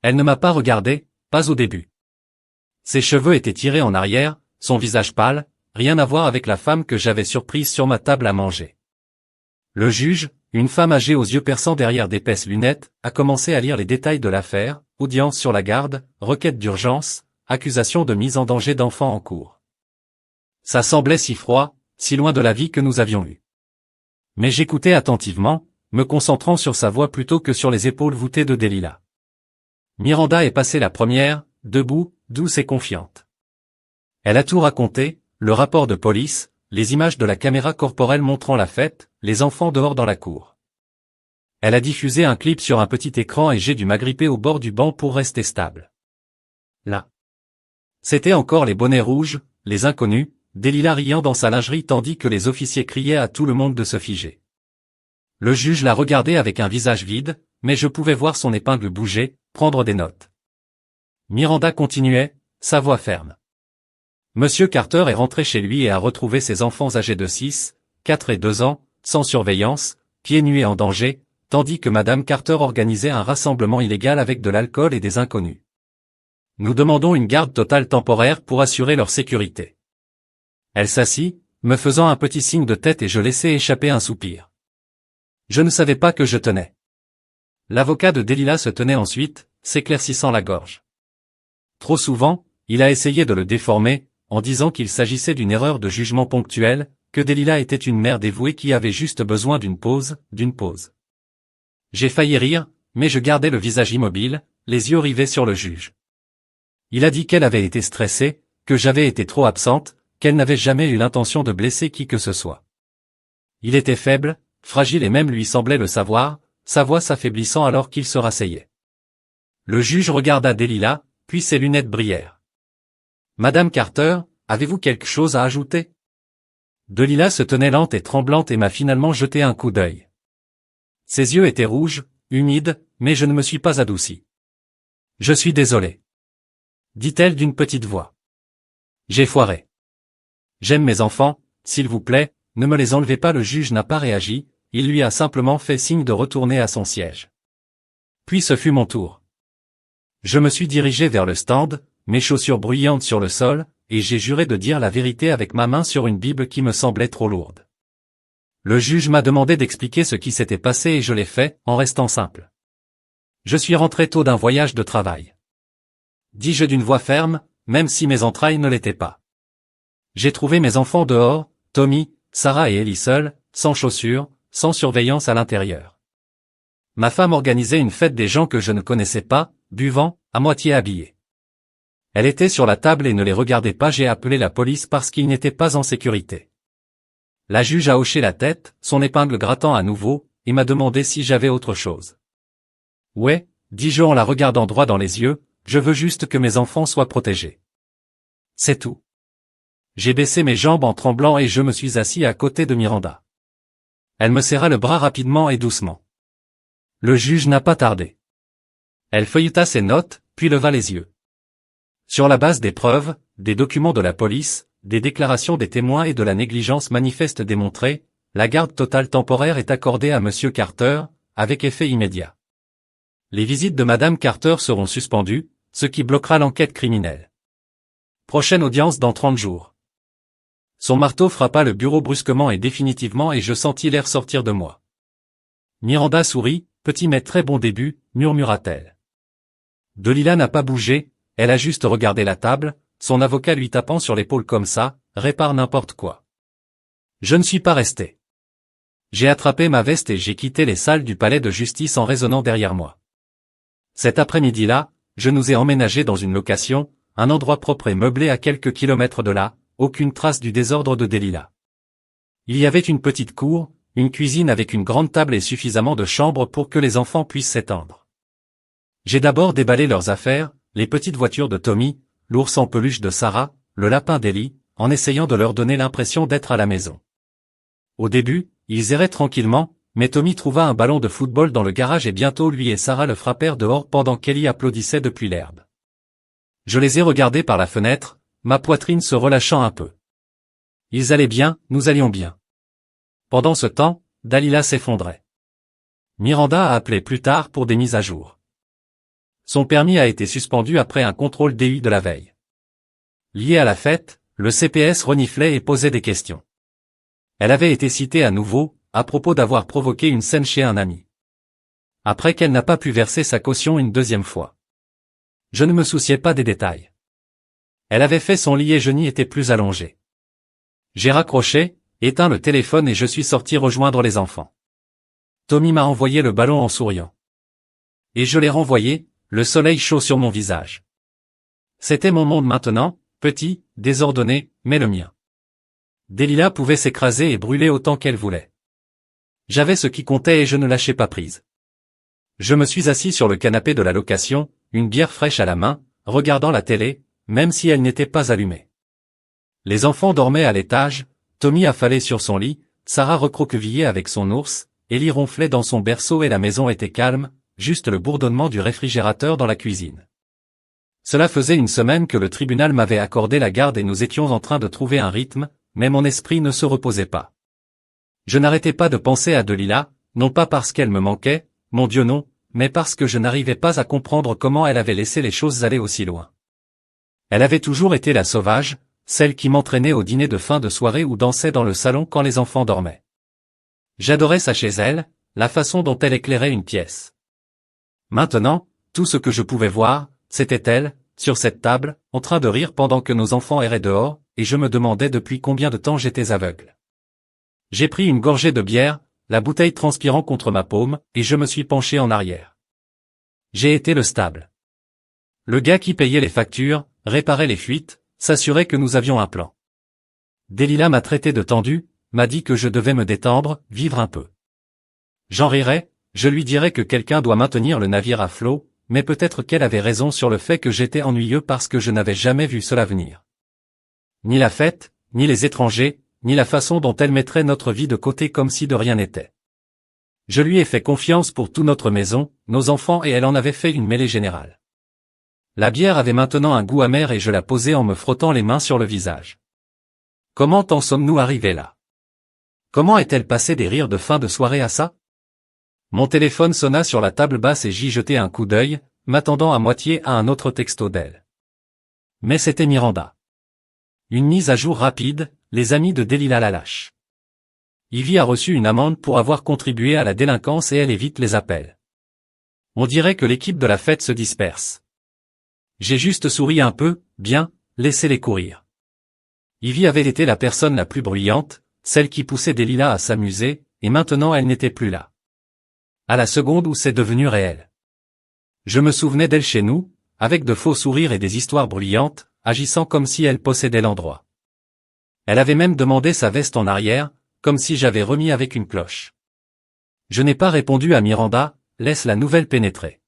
Elle ne m'a pas regardé, pas au début. Ses cheveux étaient tirés en arrière, son visage pâle, rien à voir avec la femme que j'avais surprise sur ma table à manger. Le juge, une femme âgée aux yeux perçants derrière d'épaisses lunettes, a commencé à lire les détails de l'affaire, audience sur la garde, requête d'urgence, accusation de mise en danger d'enfants en cours. Ça semblait si froid, si loin de la vie que nous avions eue. Mais j'écoutais attentivement, me concentrant sur sa voix plutôt que sur les épaules voûtées de Delilah. Miranda est passée la première, debout, douce et confiante. Elle a tout raconté, le rapport de police, les images de la caméra corporelle montrant la fête, les enfants dehors dans la cour. Elle a diffusé un clip sur un petit écran et j'ai dû m'agripper au bord du banc pour rester stable. Là. C'était encore les bonnets rouges, les inconnus, Delilah riant dans sa lingerie tandis que les officiers criaient à tout le monde de se figer. Le juge la regardait avec un visage vide, mais je pouvais voir son épingle bouger, prendre des notes. Miranda continuait, sa voix ferme. Monsieur Carter est rentré chez lui et a retrouvé ses enfants âgés de 6, 4 et 2 ans, sans surveillance, pieds nus et en danger, tandis que Madame Carter organisait un rassemblement illégal avec de l'alcool et des inconnus. Nous demandons une garde totale temporaire pour assurer leur sécurité. Elle s'assit, me faisant un petit signe de tête et je laissai échapper un soupir. Je ne savais pas que je tenais. L'avocat de Delilah se tenait ensuite, s'éclaircissant la gorge. Trop souvent, il a essayé de le déformer, en disant qu'il s'agissait d'une erreur de jugement ponctuelle, que Delilah était une mère dévouée qui avait juste besoin d'une pause. J'ai failli rire, mais je gardais le visage immobile, les yeux rivés sur le juge. Il a dit qu'elle avait été stressée, que j'avais été trop absente, qu'elle n'avait jamais eu l'intention de blesser qui que ce soit. Il était faible, fragile et même lui semblait le savoir, sa voix s'affaiblissant alors qu'il se rasseyait. Le juge regarda Delilah, puis ses lunettes brillèrent. Madame Carter, avez-vous quelque chose à ajouter? Delilah se tenait lente et tremblante et m'a finalement jeté un coup d'œil. Ses yeux étaient rouges, humides, mais je ne me suis pas adouci. Je suis désolée. Dit-elle d'une petite voix. J'ai foiré. J'aime mes enfants, s'il vous plaît, ne me les enlevez pas. Le juge n'a pas réagi, il lui a simplement fait signe de retourner à son siège. Puis ce fut mon tour. Je me suis dirigé vers le stand, mes chaussures bruyantes sur le sol, et j'ai juré de dire la vérité avec ma main sur une Bible qui me semblait trop lourde. Le juge m'a demandé d'expliquer ce qui s'était passé et je l'ai fait, en restant simple. Je suis rentré tôt d'un voyage de travail. Dis-je d'une voix ferme, même si mes entrailles ne l'étaient pas. J'ai trouvé mes enfants dehors, Tommy, Sarah et Ellie seuls, sans chaussures, sans surveillance à l'intérieur. Ma femme organisait une fête des gens que je ne connaissais pas, buvant, à moitié habillés. Elle était sur la table et ne les regardait pas. J'ai appelé la police parce qu'ils n'étaient pas en sécurité. La juge a hoché la tête, son épingle grattant à nouveau, et m'a demandé si j'avais autre chose. Ouais, dis-je en la regardant droit dans les yeux, je veux juste que mes enfants soient protégés. C'est tout. J'ai baissé mes jambes en tremblant et je me suis assis à côté de Miranda. Elle me serra le bras rapidement et doucement. Le juge n'a pas tardé. Elle feuilleta ses notes, puis leva les yeux. Sur la base des preuves, des documents de la police, des déclarations des témoins et de la négligence manifeste démontrée, la garde totale temporaire est accordée à Monsieur Carter, avec effet immédiat. Les visites de Madame Carter seront suspendues, ce qui bloquera l'enquête criminelle. Prochaine audience dans 30 jours. Son marteau frappa le bureau brusquement et définitivement et je sentis l'air sortir de moi. Miranda sourit, petit mais très bon début, murmura-t-elle. Delilah n'a pas bougé, elle a juste regardé la table, son avocat lui tapant sur l'épaule comme ça, répare n'importe quoi. Je ne suis pas resté. J'ai attrapé ma veste et j'ai quitté les salles du palais de justice en résonnant derrière moi. Cet après-midi-là, je nous ai emménagés dans une location, un endroit propre et meublé à quelques kilomètres de là, aucune trace du désordre de Delilah. Il y avait une petite cour, une cuisine avec une grande table et suffisamment de chambres pour que les enfants puissent s'étendre. J'ai d'abord déballé leurs affaires, les petites voitures de Tommy, l'ours en peluche de Sarah, le lapin d'Ellie, en essayant de leur donner l'impression d'être à la maison. Au début, ils erraient tranquillement, mais Tommy trouva un ballon de football dans le garage et bientôt lui et Sarah le frappèrent dehors pendant qu'Ellie applaudissait depuis l'herbe. Je les ai regardés par la fenêtre, ma poitrine se relâchant un peu. Ils allaient bien, nous allions bien. Pendant ce temps, Delilah s'effondrait. Miranda a appelé plus tard pour des mises à jour. Son permis a été suspendu après un contrôle DUI de la veille. Lié à la fête, le CPS reniflait et posait des questions. Elle avait été citée à nouveau, à propos d'avoir provoqué une scène chez un ami. Après qu'elle n'a pas pu verser sa caution une deuxième fois. Je ne me souciais pas des détails. Elle avait fait son lit et je n'y étais plus allongé. J'ai raccroché, éteint le téléphone et je suis sorti rejoindre les enfants. Tommy m'a envoyé le ballon en souriant. Et je l'ai renvoyé, le soleil chaud sur mon visage. C'était mon monde maintenant, petit, désordonné, mais le mien. Delilah pouvait s'écraser et brûler autant qu'elle voulait. J'avais ce qui comptait et je ne lâchais pas prise. Je me suis assis sur le canapé de la location, une bière fraîche à la main, regardant la télé, même si elle n'était pas allumée. Les enfants dormaient à l'étage, Tommy affalé sur son lit, Sarah recroquevillée avec son ours, Ellie ronflait dans son berceau et la maison était calme, juste le bourdonnement du réfrigérateur dans la cuisine. Cela faisait une semaine que le tribunal m'avait accordé la garde et nous étions en train de trouver un rythme, mais mon esprit ne se reposait pas. Je n'arrêtais pas de penser à Delilah, non pas parce qu'elle me manquait, mon Dieu non, mais parce que je n'arrivais pas à comprendre comment elle avait laissé les choses aller aussi loin. Elle avait toujours été la sauvage, celle qui m'entraînait au dîner de fin de soirée ou dansait dans le salon quand les enfants dormaient. J'adorais ça chez elle, la façon dont elle éclairait une pièce. Maintenant, tout ce que je pouvais voir, c'était elle, sur cette table, en train de rire pendant que nos enfants erraient dehors, et je me demandais depuis combien de temps j'étais aveugle. J'ai pris une gorgée de bière, la bouteille transpirant contre ma paume, et je me suis penché en arrière. J'ai été le stable. Le gars qui payait les factures, réparait les fuites, s'assurait que nous avions un plan. Delilah m'a traité de tendu, m'a dit que je devais me détendre, vivre un peu. J'en rirais, je lui dirais que quelqu'un doit maintenir le navire à flot, mais peut-être qu'elle avait raison sur le fait que j'étais ennuyeux parce que je n'avais jamais vu cela venir. Ni la fête, ni les étrangers, ni la façon dont elle mettrait notre vie de côté comme si de rien n'était. Je lui ai fait confiance pour toute notre maison, nos enfants et elle en avait fait une mêlée générale. La bière avait maintenant un goût amer et je la posais en me frottant les mains sur le visage. Comment en sommes-nous arrivés là? Comment est-elle passée des rires de fin de soirée à ça? Mon téléphone sonna sur la table basse et j'y jetai un coup d'œil, m'attendant à moitié à un autre texto d'elle. Mais c'était Miranda. Une mise à jour rapide, les amis de Delilah la lâche. Ivy a reçu une amende pour avoir contribué à la délinquance et elle évite les appels. On dirait que l'équipe de la fête se disperse. J'ai juste souri un peu, bien, laissez-les courir. Ivy avait été la personne la plus bruyante, celle qui poussait Delilah à s'amuser, et maintenant elle n'était plus là. À la seconde où c'est devenu réel. Je me souvenais d'elle chez nous, avec de faux sourires et des histoires bruyantes, agissant comme si elle possédait l'endroit. Elle avait même demandé sa veste en arrière, comme si j'avais remis avec une cloche. Je n'ai pas répondu à Miranda, laisse la nouvelle pénétrer.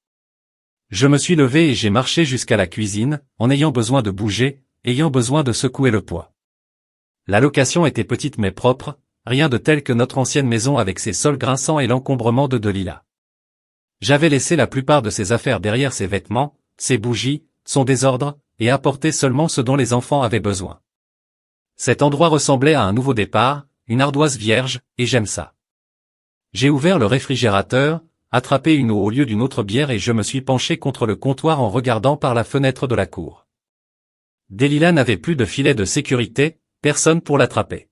Je me suis levé et j'ai marché jusqu'à la cuisine, en ayant besoin de bouger, ayant besoin de secouer le poids. La location était petite mais propre, rien de tel que notre ancienne maison avec ses sols grinçants et l'encombrement de Delilah. J'avais laissé la plupart de ses affaires derrière ses vêtements, ses bougies, son désordre, et apporté seulement ce dont les enfants avaient besoin. Cet endroit ressemblait à un nouveau départ, une ardoise vierge, et j'aime ça. J'ai ouvert le réfrigérateur, attrapé une eau au lieu d'une autre bière et je me suis penché contre le comptoir en regardant par la fenêtre de la cour. Delilah n'avait plus de filet de sécurité, personne pour l'attraper.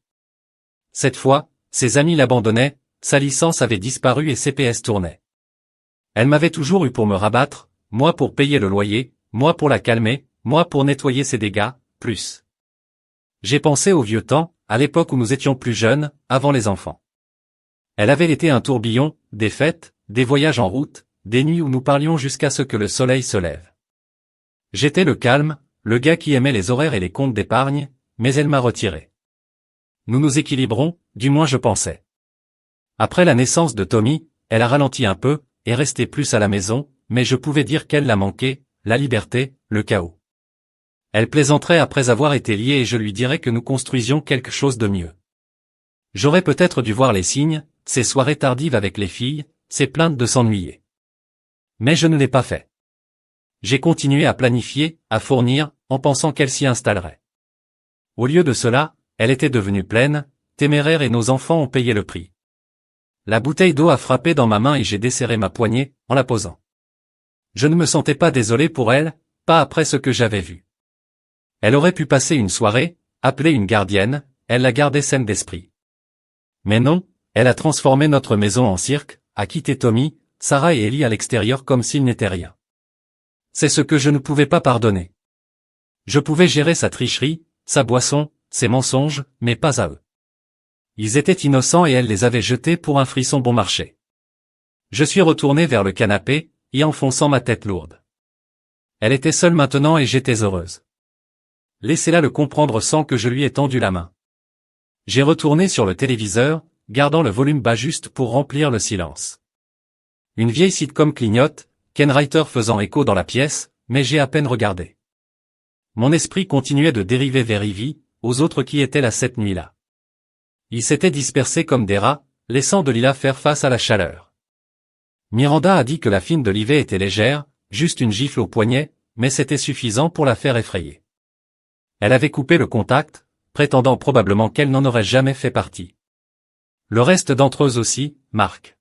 Cette fois, ses amis l'abandonnaient, sa licence avait disparu et ses PS tournaient. Elle m'avait toujours eu pour me rabattre, moi pour payer le loyer, moi pour la calmer, moi pour nettoyer ses dégâts, plus. J'ai pensé au vieux temps, à l'époque où nous étions plus jeunes, avant les enfants. Elle avait été un tourbillon, des fêtes, des voyages en route, des nuits où nous parlions jusqu'à ce que le soleil se lève. J'étais le calme, le gars qui aimait les horaires et les comptes d'épargne, mais elle m'a retiré. Nous nous équilibrons, du moins je pensais. Après la naissance de Tommy, elle a ralenti un peu, et resté plus à la maison, mais je pouvais dire qu'elle l'a manqué, la liberté, le chaos. Elle plaisanterait après avoir été liée et je lui dirais que nous construisions quelque chose de mieux. J'aurais peut-être dû voir les signes, ces soirées tardives avec les filles, ces plaintes de s'ennuyer. Mais je ne l'ai pas fait. J'ai continué à planifier, à fournir, en pensant qu'elle s'y installerait. Au lieu de cela, elle était devenue pleine, téméraire et nos enfants ont payé le prix. La bouteille d'eau a frappé dans ma main et j'ai desserré ma poignée, en la posant. Je ne me sentais pas désolé pour elle, pas après ce que j'avais vu. Elle aurait pu passer une soirée, appeler une gardienne, elle la gardait saine d'esprit. Mais non, elle a transformé notre maison en cirque, a quitté Tommy, Sarah et Ellie à l'extérieur comme s'il n'était rien. C'est ce que je ne pouvais pas pardonner. Je pouvais gérer sa tricherie, sa boisson, ses mensonges, mais pas à eux. Ils étaient innocents et elle les avait jetés pour un frisson bon marché. Je suis retourné vers le canapé, y enfonçant ma tête lourde. Elle était seule maintenant et j'étais heureuse. Laissez-la le comprendre sans que je lui ai tendu la main. J'ai retourné sur le téléviseur, gardant le volume bas juste pour remplir le silence. Une vieille sitcom clignote, Ken Reiter faisant écho dans la pièce, mais j'ai à peine regardé. Mon esprit continuait de dériver vers Ivy, aux autres qui étaient là cette nuit-là. Ils s'étaient dispersés comme des rats, laissant Delilah faire face à la chaleur. Miranda a dit que la fine d'Olivet était légère, juste une gifle au poignet, mais c'était suffisant pour la faire effrayer. Elle avait coupé le contact, prétendant probablement qu'elle n'en aurait jamais fait partie. Le reste d'entre eux aussi, Marc.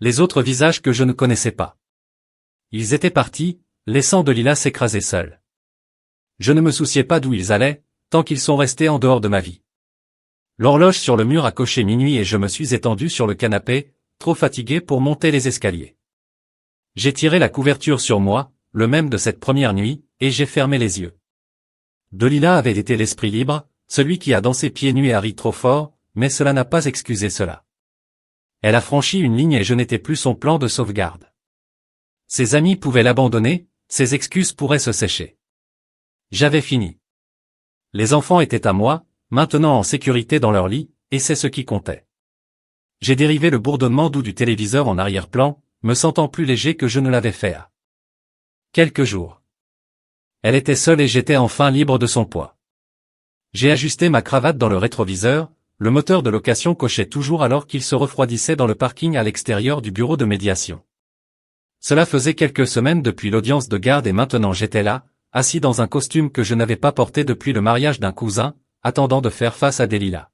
Les autres visages que je ne connaissais pas. Ils étaient partis, laissant Delilah s'écraser seule. Je ne me souciais pas d'où ils allaient, tant qu'ils sont restés en dehors de ma vie. L'horloge sur le mur a coché minuit et je me suis étendu sur le canapé, trop fatigué pour monter les escaliers. J'ai tiré la couverture sur moi, le même de cette première nuit, et j'ai fermé les yeux. Delilah avait été l'esprit libre, celui qui a dansé pieds nus et ri trop fort, mais cela n'a pas excusé cela. Elle a franchi une ligne et je n'étais plus son plan de sauvegarde. Ses amis pouvaient l'abandonner, ses excuses pourraient se sécher. J'avais fini. Les enfants étaient à moi, maintenant en sécurité dans leur lit, et c'est ce qui comptait. J'ai dérivé le bourdonnement doux du téléviseur en arrière-plan, me sentant plus léger que je ne l'avais fait à quelques jours. Elle était seule et j'étais enfin libre de son poids. J'ai ajusté ma cravate dans le rétroviseur, le moteur de location cochait toujours alors qu'il se refroidissait dans le parking à l'extérieur du bureau de médiation. Cela faisait quelques semaines depuis l'audience de garde et maintenant j'étais là, assis dans un costume que je n'avais pas porté depuis le mariage d'un cousin, attendant de faire face à Delilah.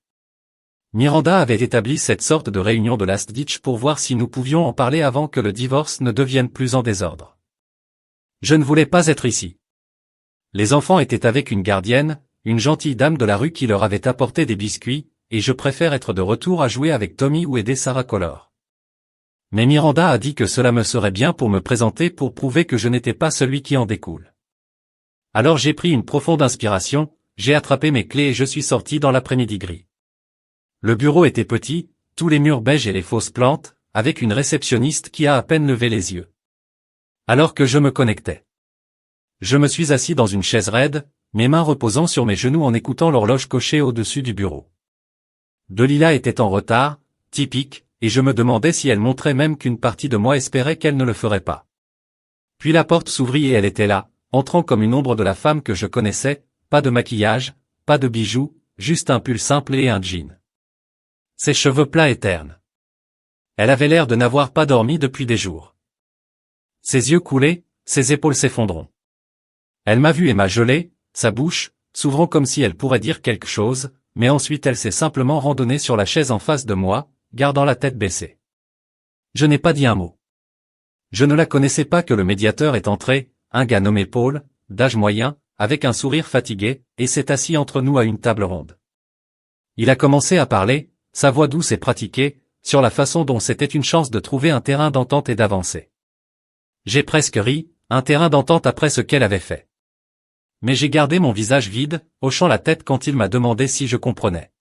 Miranda avait établi cette sorte de réunion de last ditch pour voir si nous pouvions en parler avant que le divorce ne devienne plus en désordre. Je ne voulais pas être ici. Les enfants étaient avec une gardienne, une gentille dame de la rue qui leur avait apporté des biscuits, et je préfère être de retour à jouer avec Tommy ou aider Sarah Collor. Mais Miranda a dit que cela me serait bien pour me présenter pour prouver que je n'étais pas celui qui en découle. Alors j'ai pris une profonde inspiration, j'ai attrapé mes clés et je suis sorti dans l'après-midi gris. Le bureau était petit, tous les murs beiges et les fausses plantes, avec une réceptionniste qui a à peine levé les yeux. Alors que je me connectais. Je me suis assis dans une chaise raide, mes mains reposant sur mes genoux en écoutant l'horloge cocher au-dessus du bureau. Delilah était en retard, typique, et je me demandais si elle montrait même qu'une partie de moi espérait qu'elle ne le ferait pas. Puis la porte s'ouvrit et elle était là, entrant comme une ombre de la femme que je connaissais, pas de maquillage, pas de bijoux, juste un pull simple et un jean. Ses cheveux plats et ternes. Elle avait l'air de n'avoir pas dormi depuis des jours. Ses yeux coulaient, ses épaules s'effondront. Elle m'a vu et m'a gelé, sa bouche, s'ouvrant comme si elle pourrait dire quelque chose, mais ensuite elle s'est simplement randonnée sur la chaise en face de moi, gardant la tête baissée. Je n'ai pas dit un mot. Je ne la connaissais pas que le médiateur est entré, un gars nommé Paul, d'âge moyen, avec un sourire fatigué, et s'est assis entre nous à une table ronde. Il a commencé à parler, sa voix douce et pratiquée, sur la façon dont c'était une chance de trouver un terrain d'entente et d'avancer. J'ai presque ri, un terrain d'entente après ce qu'elle avait fait. Mais j'ai gardé mon visage vide, hochant la tête quand il m'a demandé si je comprenais.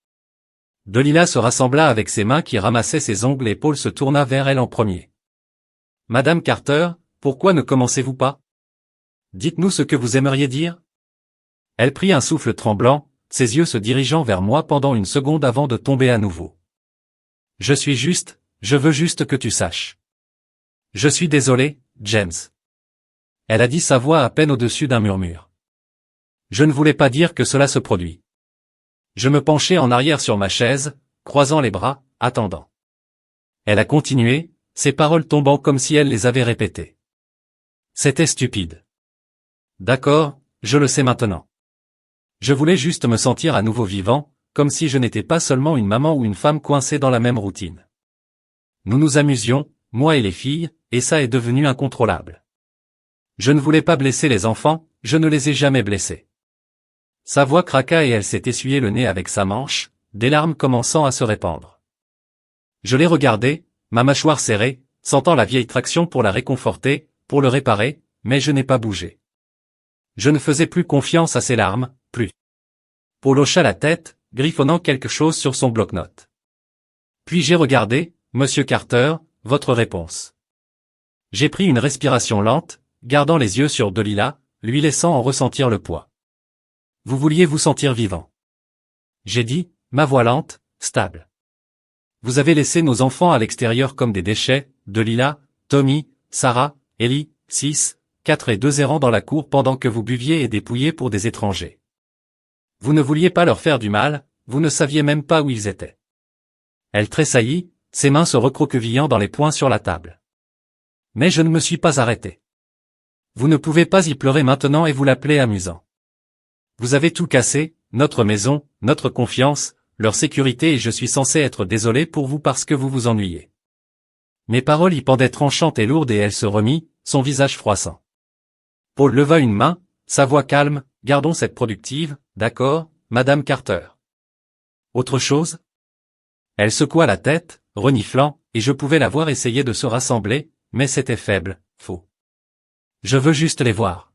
Delilah se rassembla avec ses mains qui ramassaient ses ongles et Paul se tourna vers elle en premier. « Madame Carter, pourquoi ne commencez-vous pas? Dites-nous ce que vous aimeriez dire ?» Elle prit un souffle tremblant, ses yeux se dirigeant vers moi pendant une seconde avant de tomber à nouveau. « Je veux juste que tu saches. Je suis désolé, James. » Elle a dit sa voix à peine au-dessus d'un murmure. Je ne voulais pas dire que cela se produit. Je me penchai en arrière sur ma chaise, croisant les bras, attendant. Elle a continué, ses paroles tombant comme si elle les avait répétées. C'était stupide. D'accord, je le sais maintenant. Je voulais juste me sentir à nouveau vivant, comme si je n'étais pas seulement une maman ou une femme coincée dans la même routine. Nous nous amusions, moi et les filles, et ça est devenu incontrôlable. Je ne voulais pas blesser les enfants, je ne les ai jamais blessés. Sa voix craqua et elle s'est essuyé le nez avec sa manche, des larmes commençant à se répandre. Je l'ai regardé, ma mâchoire serrée, sentant la vieille traction pour la réconforter, pour le réparer, mais je n'ai pas bougé. Je ne faisais plus confiance à ses larmes, plus. Paul hocha la tête, griffonnant quelque chose sur son bloc-notes. Puis j'ai regardé, Monsieur Carter, votre réponse. J'ai pris une respiration lente, gardant les yeux sur Delilah, lui laissant en ressentir le poids. Vous vouliez vous sentir vivant. J'ai dit, ma voix lente, stable. Vous avez laissé nos enfants à l'extérieur comme des déchets, Delilah, Tommy, Sarah, Ellie, 6, 4 et 2 errants dans la cour pendant que vous buviez et dépouilliez pour des étrangers. Vous ne vouliez pas leur faire du mal, vous ne saviez même pas où ils étaient. Elle tressaillit, ses mains se recroquevillant dans les poings sur la table. Mais je ne me suis pas arrêté. Vous ne pouvez pas y pleurer maintenant et vous l'appelez amusant. Vous avez tout cassé, notre maison, notre confiance, leur sécurité et je suis censé être désolé pour vous parce que vous vous ennuyez. Mes paroles y pendaient tranchantes et lourdes et elle se remit, son visage froissant. Paul leva une main, sa voix calme, gardons cette productive, d'accord, Madame Carter. Autre chose? Elle secoua la tête, reniflant, et je pouvais la voir essayer de se rassembler, mais c'était faible, faux. Je veux juste les voir.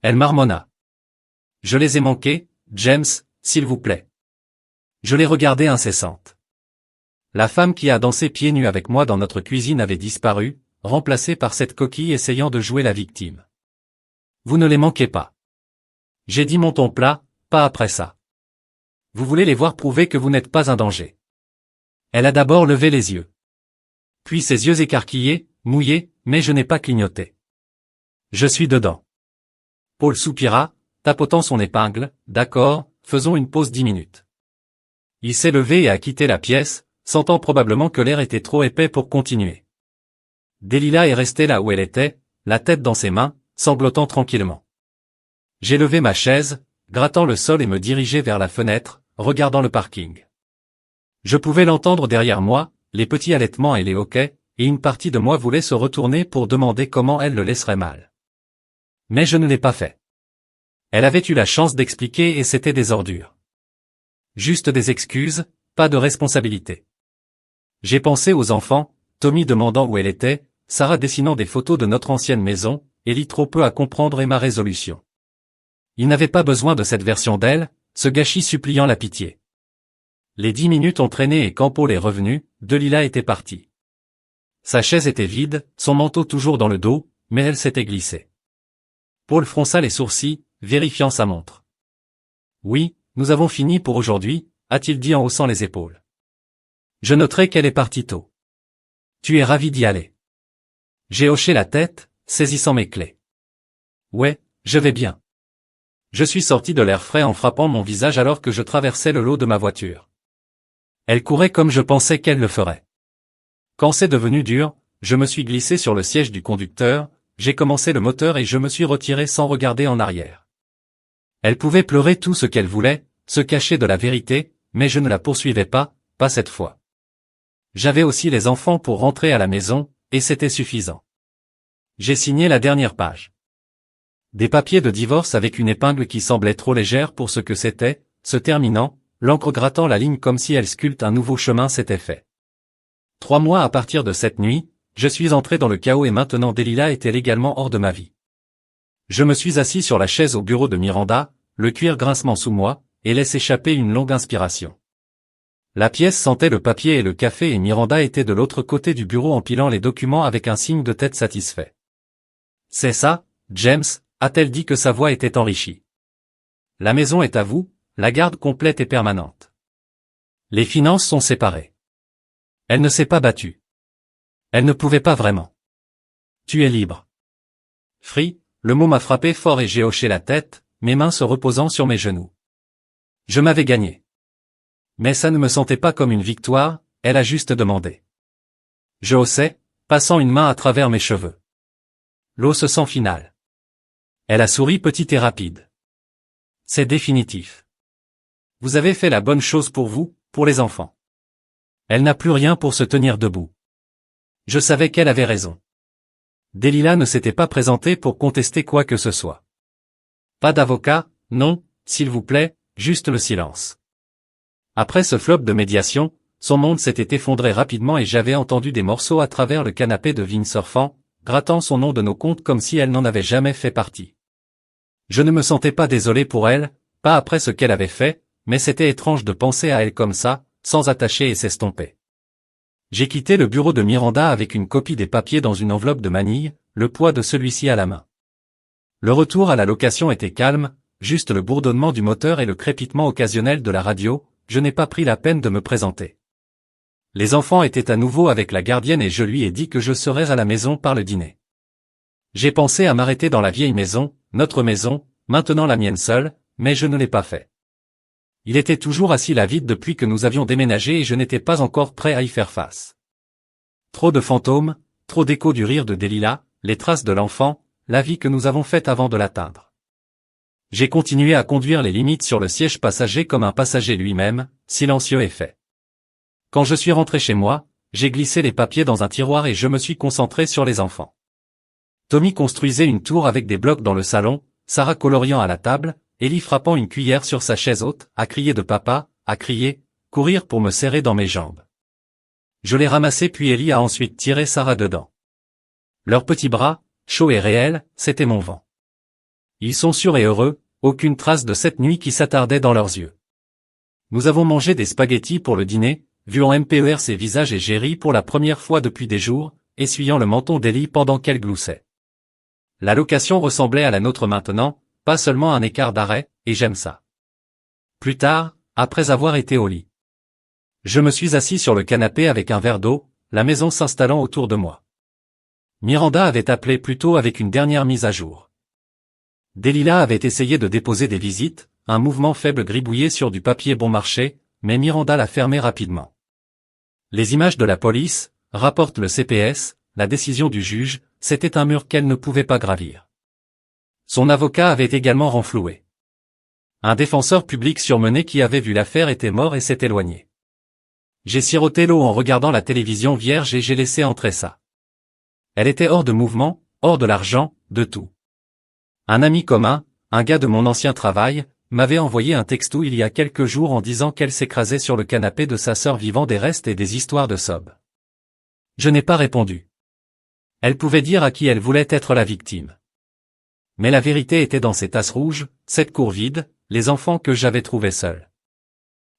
Elle marmonna. Je les ai manqués, James, s'il vous plaît. Je les regardais incessantes. La femme qui a dansé pieds nus avec moi dans notre cuisine avait disparu, remplacée par cette coquille essayant de jouer la victime. Vous ne les manquez pas. J'ai dit mon ton plat, pas après ça. Vous voulez les voir prouver que vous n'êtes pas un danger. Elle a d'abord levé les yeux. Puis ses yeux écarquillés, mouillés, mais je n'ai pas clignoté. Je suis dedans. Paul soupira, tapotant son épingle, d'accord, faisons une pause 10 minutes. Il s'est levé et a quitté la pièce, sentant probablement que l'air était trop épais pour continuer. Delilah est restée là où elle était, la tête dans ses mains, sanglotant tranquillement. J'ai levé ma chaise, grattant le sol et me dirigeai vers la fenêtre, regardant le parking. Je pouvais l'entendre derrière moi, les petits halètements et les hoquets, et une partie de moi voulait se retourner pour demander comment elle le laisserait mal. Mais je ne l'ai pas fait. Elle avait eu la chance d'expliquer et c'était des ordures. Juste des excuses, pas de responsabilité. J'ai pensé aux enfants, Tommy demandant où elle était, Sarah dessinant des photos de notre ancienne maison, Ellie trop peu à comprendre et ma résolution. Il n'avait pas besoin de cette version d'elle, ce gâchis suppliant la pitié. Les 10 minutes ont traîné et quand Paul est revenu, Delilah était partie. Sa chaise était vide, son manteau toujours dans le dos, mais elle s'était glissée. Paul fronça les sourcils, vérifiant sa montre. « Oui, nous avons fini pour aujourd'hui », a-t-il dit en haussant les épaules. Je noterai qu'elle est partie tôt. Tu es ravi d'y aller. J'ai hoché la tête, saisissant mes clés. Ouais, je vais bien. Je suis sorti de l'air frais en frappant mon visage alors que je traversais le lot de ma voiture. Elle courait comme je pensais qu'elle le ferait. Quand c'est devenu dur, je me suis glissé sur le siège du conducteur, j'ai commencé le moteur et je me suis retiré sans regarder en arrière. Elle pouvait pleurer tout ce qu'elle voulait, se cacher de la vérité, mais je ne la poursuivais pas cette fois. J'avais aussi les enfants pour rentrer à la maison, et c'était suffisant. J'ai signé la dernière page. Des papiers de divorce avec une épingle qui semblait trop légère pour ce que c'était, se terminant, l'encre grattant la ligne comme si elle sculpte un nouveau chemin s'était fait. 3 mois à partir de cette nuit, je suis entré dans le chaos et maintenant Delilah était légalement hors de ma vie. Je me suis assis sur la chaise au bureau de Miranda, le cuir grincement sous moi, et laisse échapper une longue inspiration. La pièce sentait le papier et le café et Miranda était de l'autre côté du bureau empilant les documents avec un signe de tête satisfait. C'est ça, James, a-t-elle dit que sa voix était enrichie. La maison est à vous, la garde complète et permanente. Les finances sont séparées. Elle ne s'est pas battue. Elle ne pouvait pas vraiment. Tu es libre. Free, le mot m'a frappé fort et j'ai hoché la tête, mes mains se reposant sur mes genoux. Je m'avais gagné. Mais ça ne me sentait pas comme une victoire, elle a juste demandé. Je haussai, passant une main à travers mes cheveux. L'eau se sent finale. Elle a souri petite et rapide. C'est définitif. Vous avez fait la bonne chose pour vous, pour les enfants. Elle n'a plus rien pour se tenir debout. Je savais qu'elle avait raison. Delilah ne s'était pas présentée pour contester quoi que ce soit. Pas d'avocat, non, s'il vous plaît, juste le silence. Après ce flop de médiation, son monde s'était effondré rapidement et j'avais entendu des morceaux à travers le canapé de Vin surfant, grattant son nom de nos comptes comme si elle n'en avait jamais fait partie. Je ne me sentais pas désolé pour elle, pas après ce qu'elle avait fait, mais c'était étrange de penser à elle comme ça, sans attacher et s'estomper. J'ai quitté le bureau de Miranda avec une copie des papiers dans une enveloppe de manille, le poids de celui-ci à la main. Le retour à la location était calme, juste le bourdonnement du moteur et le crépitement occasionnel de la radio, je n'ai pas pris la peine de me présenter. Les enfants étaient à nouveau avec la gardienne et je lui ai dit que je serais à la maison par le dîner. J'ai pensé à m'arrêter dans la vieille maison, notre maison, maintenant la mienne seule, mais je ne l'ai pas fait. Il était toujours assis là vide depuis que nous avions déménagé et je n'étais pas encore prêt à y faire face. Trop de fantômes, trop d'échos du rire de Delilah, les traces de l'enfant, la vie que nous avons faite avant de l'atteindre. J'ai continué à conduire les limites sur le siège passager comme un passager lui-même, silencieux et fait. Quand je suis rentré chez moi, j'ai glissé les papiers dans un tiroir et je me suis concentré sur les enfants. Tommy construisait une tour avec des blocs dans le salon, Sarah coloriant à la table, Ellie frappant une cuillère sur sa chaise haute, à crier de papa, à crier, courir pour me serrer dans mes jambes. Je l'ai ramassé puis Ellie a ensuite tiré Sarah dedans. Leurs petits bras, chauds et réels, c'était mon vent. Ils sont sûrs et heureux, aucune trace de cette nuit qui s'attardait dans leurs yeux. Nous avons mangé des spaghettis pour le dîner, vu en MPER ses visages et j'ai ri pour la première fois depuis des jours, essuyant le menton d'Ellie pendant qu'elle gloussait. La location ressemblait à la nôtre maintenant, pas seulement un écart d'arrêt, et j'aime ça. Plus tard, après avoir été au lit, je me suis assis sur le canapé avec un verre d'eau, la maison s'installant autour de moi. Miranda avait appelé plus tôt avec une dernière mise à jour. Delilah avait essayé de déposer des visites, un mouvement faible gribouillé sur du papier bon marché, mais Miranda l'a fermé rapidement. Les images de la police, rapporte le CPS, la décision du juge, c'était un mur qu'elle ne pouvait pas gravir. Son avocat avait également renfloué. Un défenseur public surmené qui avait vu l'affaire était mort et s'est éloigné. J'ai siroté l'eau en regardant la télévision vierge et j'ai laissé entrer ça. Elle était hors de mouvement, hors de l'argent, de tout. Un ami commun, un gars de mon ancien travail, m'avait envoyé un texto il y a quelques jours en disant qu'elle s'écrasait sur le canapé de sa sœur vivant des restes et des histoires de sob. Je n'ai pas répondu. Elle pouvait dire à qui elle voulait être la victime. Mais la vérité était dans ces tasses rouges, cette cour vide, les enfants que j'avais trouvés seuls.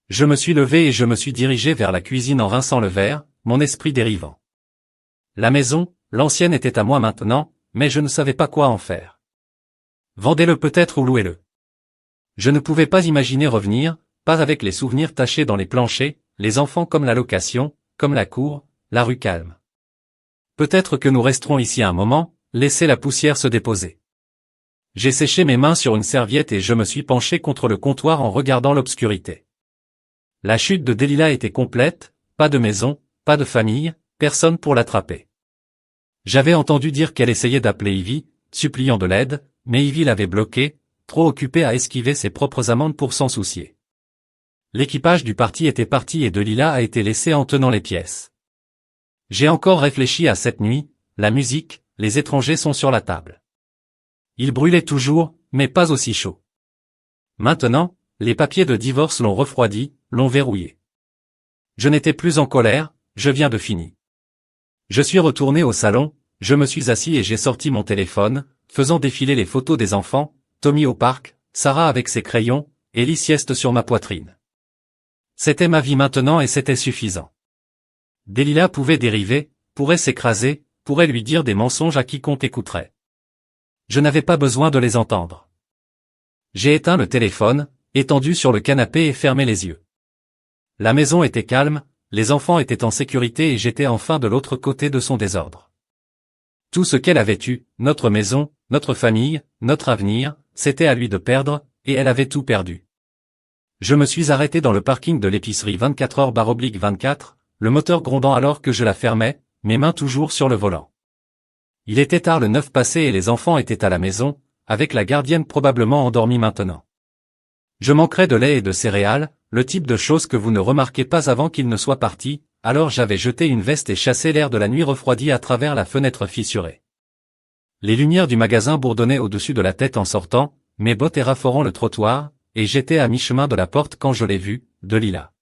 Je me suis levé et je me suis dirigé vers la cuisine en rinçant le verre, mon esprit dérivant. La maison, l'ancienne était à moi maintenant, mais je ne savais pas quoi en faire. Vendez-le peut-être ou louez-le. Je ne pouvais pas imaginer revenir, pas avec les souvenirs tachés dans les planchers, les enfants comme la location, comme la cour, la rue calme. Peut-être que nous resterons ici un moment, laisser la poussière se déposer. J'ai séché mes mains sur une serviette et je me suis penché contre le comptoir en regardant l'obscurité. La chute de Delilah était complète, pas de maison, pas de famille, personne pour l'attraper. J'avais entendu dire qu'elle essayait d'appeler Ivy, suppliant de l'aide, mais Ivy l'avait bloquée, trop occupée à esquiver ses propres amendes pour s'en soucier. L'équipage du parti était parti et Delilah a été laissée en tenant les pièces. J'ai encore réfléchi à cette nuit, la musique, les étrangers sont sur la table. Ils brûlaient toujours, mais pas aussi chaud. Maintenant, les papiers de divorce l'ont refroidi, l'ont verrouillé. Je n'étais plus en colère, je viens de finir. Je suis retourné au salon, je me suis assis et j'ai sorti mon téléphone, faisant défiler les photos des enfants, Tommy au parc, Sarah avec ses crayons, Ellie sieste sur ma poitrine. C'était ma vie maintenant et c'était suffisant. Delilah pouvait dériver, pourrait s'écraser, pourrait lui dire des mensonges à quiconque écouterait. Je n'avais pas besoin de les entendre. J'ai éteint le téléphone, étendu sur le canapé et fermé les yeux. La maison était calme, les enfants étaient en sécurité et j'étais enfin de l'autre côté de son désordre. Tout ce qu'elle avait eu, notre maison, notre famille, notre avenir, c'était à lui de perdre, et elle avait tout perdu. Je me suis arrêté dans le parking de l'épicerie 24h/24, le moteur grondant alors que je la fermais, mes mains toujours sur le volant. Il était tard le 9 passé et les enfants étaient à la maison, avec la gardienne probablement endormie maintenant. Je manquerais de lait et de céréales, le type de choses que vous ne remarquez pas avant qu'ils ne soient partis, alors j'avais jeté une veste et chassé l'air de la nuit refroidi à travers la fenêtre fissurée. Les lumières du magasin bourdonnaient au-dessus de la tête en sortant, mes bottes érafforant le trottoir, et j'étais à mi-chemin de la porte quand je l'ai vue, Delilah.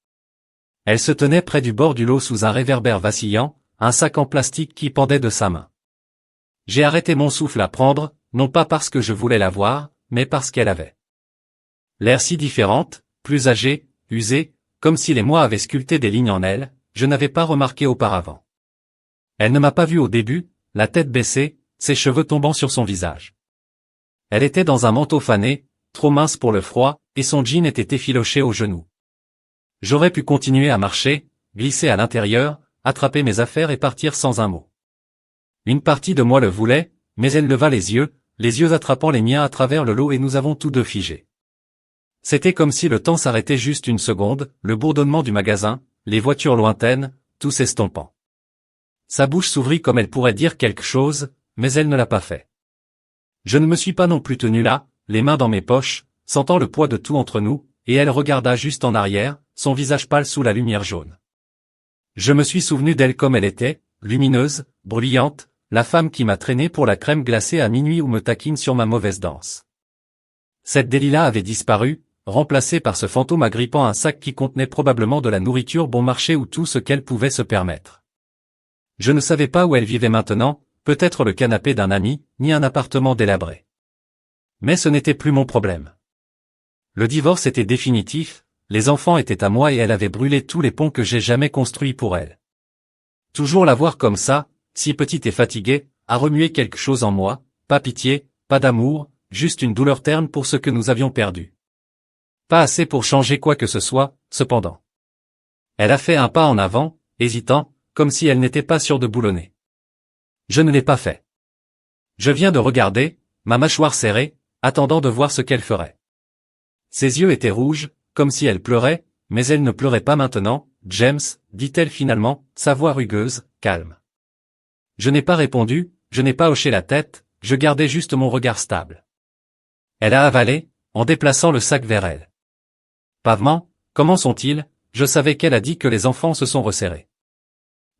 Elle se tenait près du bord du lot sous un réverbère vacillant, un sac en plastique qui pendait de sa main. J'ai arrêté mon souffle à prendre, non pas parce que je voulais la voir, mais parce qu'elle avait l'air si différente, plus âgée, usée, comme si les mois avaient sculpté des lignes en elle, je n'avais pas remarqué auparavant. Elle ne m'a pas vu au début, la tête baissée, ses cheveux tombant sur son visage. Elle était dans un manteau fané, trop mince pour le froid, et son jean était effiloché aux genoux. J'aurais pu continuer à marcher, glisser à l'intérieur, attraper mes affaires et partir sans un mot. Une partie de moi le voulait, mais elle leva les yeux attrapant les miens à travers le lot et nous avons tous deux figé. C'était comme si le temps s'arrêtait juste une seconde, le bourdonnement du magasin, les voitures lointaines, tout s'estompant. Sa bouche s'ouvrit comme elle pourrait dire quelque chose, mais elle ne l'a pas fait. Je ne me suis pas non plus tenu là, les mains dans mes poches, sentant le poids de tout entre nous, et elle regarda juste en arrière, son visage pâle sous la lumière jaune. Je me suis souvenu d'elle comme elle était, lumineuse, bruyante, la femme qui m'a traîné pour la crème glacée à minuit ou me taquine sur ma mauvaise danse. Cette Delilah avait disparu, remplacée par ce fantôme agrippant un sac qui contenait probablement de la nourriture bon marché ou tout ce qu'elle pouvait se permettre. Je ne savais pas où elle vivait maintenant, peut-être le canapé d'un ami, ni un appartement délabré. Mais ce n'était plus mon problème. Le divorce était définitif, les enfants étaient à moi et elle avait brûlé tous les ponts que j'ai jamais construits pour elle. Toujours la voir comme ça, si petite et fatiguée, a remué quelque chose en moi, pas pitié, pas d'amour, juste une douleur terne pour ce que nous avions perdu. Pas assez pour changer quoi que ce soit, cependant. Elle a fait un pas en avant, hésitant, comme si elle n'était pas sûre de boulonner. Je ne l'ai pas fait. Je viens de regarder, ma mâchoire serrée, attendant de voir ce qu'elle ferait. Ses yeux étaient rouges, comme si elle pleurait, mais elle ne pleurait pas maintenant, James, dit-elle finalement, sa voix rugueuse, calme. Je n'ai pas répondu, je n'ai pas hoché la tête, je gardais juste mon regard stable. Elle a avalé, en déplaçant le sac vers elle. Pavement, comment sont-ils? Je savais qu'elle a dit que les enfants se sont resserrés.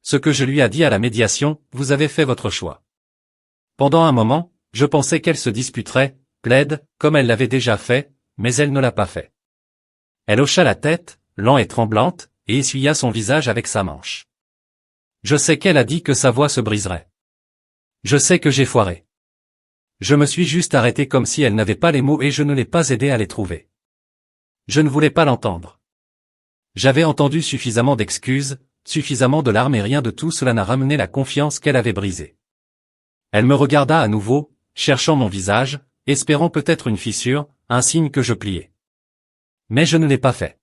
Ce que je lui ai dit à la médiation, vous avez fait votre choix. Pendant un moment, je pensais qu'elle se disputerait, plaide, comme elle l'avait déjà fait, mais elle ne l'a pas fait. Elle hocha la tête, lente et tremblante, et essuya son visage avec sa manche. Je sais qu'elle a dit que sa voix se briserait. Je sais que j'ai foiré. Je me suis juste arrêté comme si elle n'avait pas les mots et je ne l'ai pas aidé à les trouver. Je ne voulais pas l'entendre. J'avais entendu suffisamment d'excuses, suffisamment de larmes et rien de tout cela n'a ramené la confiance qu'elle avait brisée. Elle me regarda à nouveau, cherchant mon visage, espérant peut-être une fissure, un signe que je pliais. Mais je ne l'ai pas fait.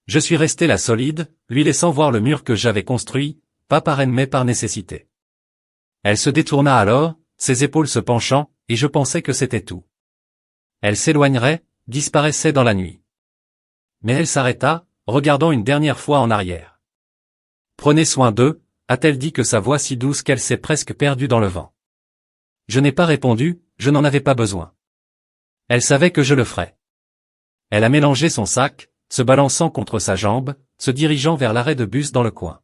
Je suis resté là solide, lui laissant voir le mur que j'avais construit, pas par haine mais par nécessité. Elle se détourna alors, ses épaules se penchant, et je pensais que c'était tout. Elle s'éloignerait, disparaissait dans la nuit. Mais elle s'arrêta, regardant une dernière fois en arrière. Prenez soin d'eux, a-t-elle dit que sa voix si douce qu'elle s'est presque perdue dans le vent. Je n'ai pas répondu, je n'en avais pas besoin. Elle savait que je le ferais. Elle a mélangé son sac, se balançant contre sa jambe, se dirigeant vers l'arrêt de bus dans le coin.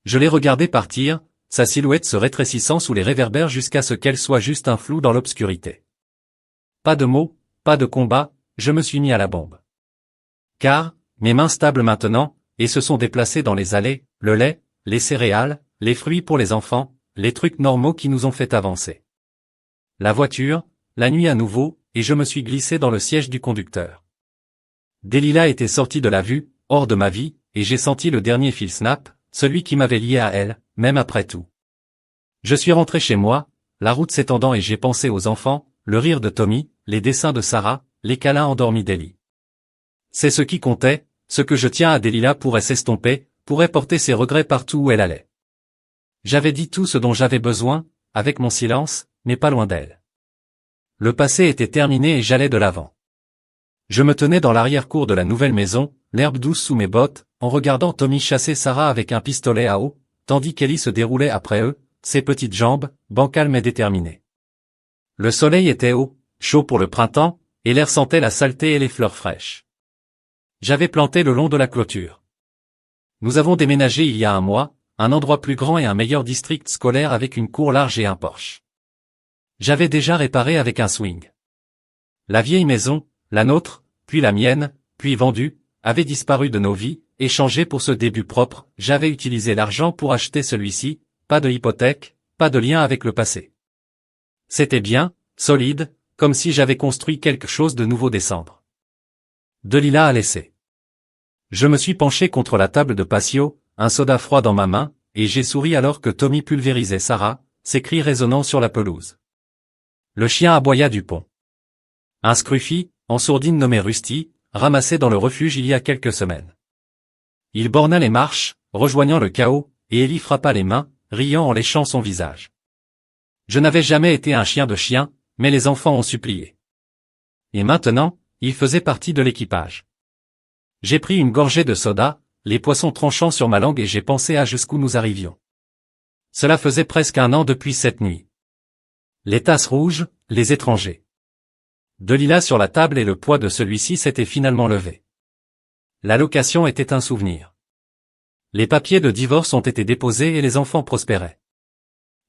Je l'ai regardée partir, sa silhouette se rétrécissant sous les réverbères jusqu'à ce qu'elle soit juste un flou dans l'obscurité. Pas de mots, pas de combat, je me suis mis à la bombe. Car, mes mains stables maintenant, et se sont déplacées dans les allées, le lait, les céréales, les fruits pour les enfants, les trucs normaux qui nous ont fait avancer. La voiture, la nuit à nouveau, et je me suis glissé dans le siège du conducteur. Delilah était sortie de la vue, hors de ma vie, et j'ai senti le dernier fil snap, celui qui m'avait lié à elle, même après tout. Je suis rentré chez moi, la route s'étendant et j'ai pensé aux enfants, le rire de Tommy, les dessins de Sarah, les câlins endormis d'Ellie. C'est ce qui comptait, ce que je tiens à Delilah pourrait s'estomper, pourrait porter ses regrets partout où elle allait. J'avais dit tout ce dont j'avais besoin, avec mon silence, mais pas loin d'elle. Le passé était terminé et j'allais de l'avant. Je me tenais dans l'arrière-cour de la nouvelle maison, l'herbe douce sous mes bottes, en regardant Tommy chasser Sarah avec un pistolet à eau, tandis qu'Ellie se déroulait après eux, ses petites jambes, bancales mais déterminées. Le soleil était haut, chaud pour le printemps, et l'air sentait la saleté et les fleurs fraîches. J'avais planté le long de la clôture. Nous avons déménagé il y a un mois, un endroit plus grand et un meilleur district scolaire avec une cour large et un porche. J'avais déjà réparé avec un swing. La vieille maison, la nôtre, puis la mienne, puis vendue, avait disparu de nos vies, échangé pour ce début propre, j'avais utilisé l'argent pour acheter celui-ci, pas de hypothèque, pas de lien avec le passé. C'était bien, solide, comme si j'avais construit quelque chose de nouveau décembre. Delilah a laissé. Je me suis penché contre la table de patio, un soda froid dans ma main, et j'ai souri alors que Tommy pulvérisait Sarah, ses cris résonnant sur la pelouse. Le chien aboya du pont. Un scruffy, en sourdine nommé Rusty, ramassé dans le refuge il y a quelques semaines. Il borna les marches, rejoignant le chaos, et Ellie frappa les mains, riant en léchant son visage. Je n'avais jamais été un chien de chien, mais les enfants ont supplié. Et maintenant, il faisait partie de l'équipage. J'ai pris une gorgée de soda, les poissons tranchant sur ma langue et j'ai pensé à jusqu'où nous arrivions. Cela faisait presque un an depuis cette nuit. Les tasses rouges, les étrangers. Delilah sur la table et le poids de celui-ci s'était finalement levé. La location était un souvenir. Les papiers de divorce ont été déposés et les enfants prospéraient.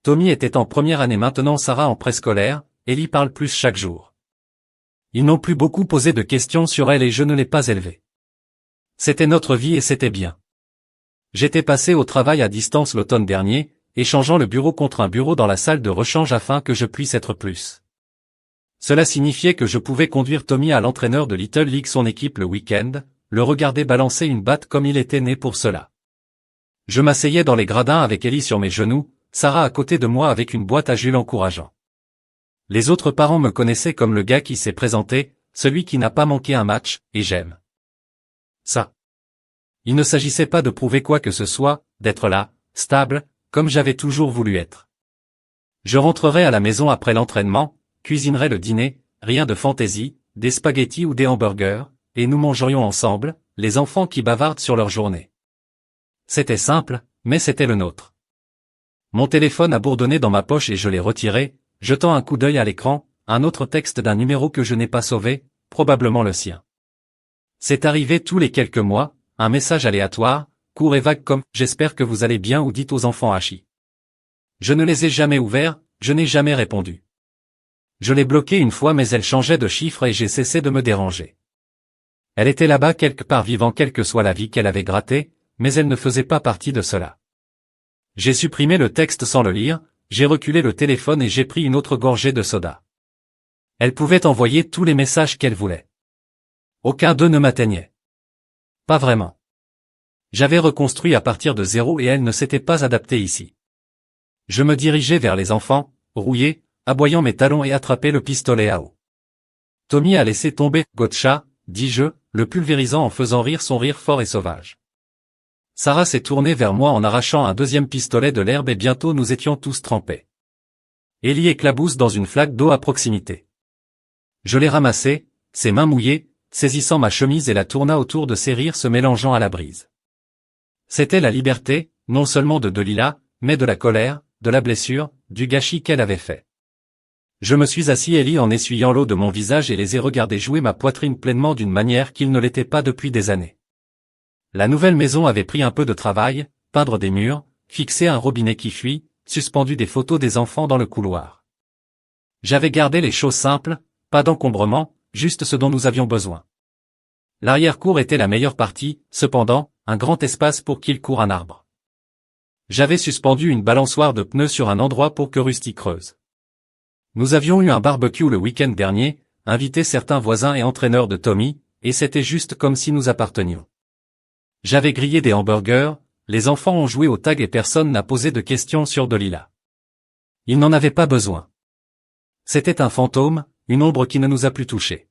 Tommy était en première année maintenant, Sarah en préscolaire, Ellie parle plus chaque jour. Ils n'ont plus beaucoup posé de questions sur elle et je ne l'ai pas élevée. C'était notre vie et c'était bien. J'étais passé au travail à distance l'automne dernier, échangeant le bureau contre un bureau dans la salle de rechange afin que je puisse être plus. Cela signifiait que je pouvais conduire Tommy à l'entraîneur de Little League son équipe le week-end, le regarder balancer une batte comme il était né pour cela. Je m'asseyais dans les gradins avec Ellie sur mes genoux, Sarah à côté de moi avec une boîte à Jules encourageant. Les autres parents me connaissaient comme le gars qui s'est présenté, celui qui n'a pas manqué un match, et j'aime ça. Il ne s'agissait pas de prouver quoi que ce soit, d'être là, stable, comme j'avais toujours voulu être. Je rentrerais à la maison après l'entraînement, cuisinerais le dîner, rien de fantaisie, des spaghettis ou des hamburgers, et nous mangerions ensemble, les enfants qui bavardent sur leur journée. C'était simple, mais c'était le nôtre. Mon téléphone a bourdonné dans ma poche et je l'ai retiré, jetant un coup d'œil à l'écran, un autre texte d'un numéro que je n'ai pas sauvé, probablement le sien. C'est arrivé tous les quelques mois, un message aléatoire, court et vague comme « J'espère que vous allez bien » ou « Dites aux enfants Hachi ». Je ne les ai jamais ouverts, je n'ai jamais répondu. Je l'ai bloquée une fois mais elle changeait de chiffre et j'ai cessé de me déranger. Elle était là-bas quelque part vivant quelle que soit la vie qu'elle avait grattée, mais elle ne faisait pas partie de cela. J'ai supprimé le texte sans le lire, j'ai reculé le téléphone et j'ai pris une autre gorgée de soda. Elle pouvait envoyer tous les messages qu'elle voulait. Aucun d'eux ne m'atteignait. Pas vraiment. J'avais reconstruit à partir de zéro et elle ne s'était pas adaptée ici. Je me dirigeais vers les enfants, rouillé, aboyant mes talons et attrapé le pistolet à eau. Tommy a laissé tomber « Gotcha », dis-je, le pulvérisant en faisant rire son rire fort et sauvage. Sarah s'est tournée vers moi en arrachant un deuxième pistolet de l'herbe et bientôt nous étions tous trempés. Ellie éclabousse dans une flaque d'eau à proximité. Je l'ai ramassée, ses mains mouillées, saisissant ma chemise et la tourna autour de ses rires se mélangeant à la brise. C'était la liberté, non seulement de Delilah, mais de la colère, de la blessure, du gâchis qu'elle avait fait. Je me suis assis Ellie en essuyant l'eau de mon visage et les ai regardés jouer ma poitrine pleinement d'une manière qu'il ne l'était pas depuis des années. La nouvelle maison avait pris un peu de travail, peindre des murs, fixer un robinet qui fuit, suspendu des photos des enfants dans le couloir. J'avais gardé les choses simples, pas d'encombrement, juste ce dont nous avions besoin. L'arrière-cour était la meilleure partie, cependant, un grand espace pour qu'il court un arbre. J'avais suspendu une balançoire de pneus sur un endroit pour que Rusty creuse. Nous avions eu un barbecue le week-end dernier, invité certains voisins et entraîneurs de Tommy, et c'était juste comme si nous appartenions. J'avais grillé des hamburgers, les enfants ont joué au tag et personne n'a posé de questions sur Delilah. Ils n'en avaient pas besoin. C'était un fantôme, une ombre qui ne nous a plus touchés.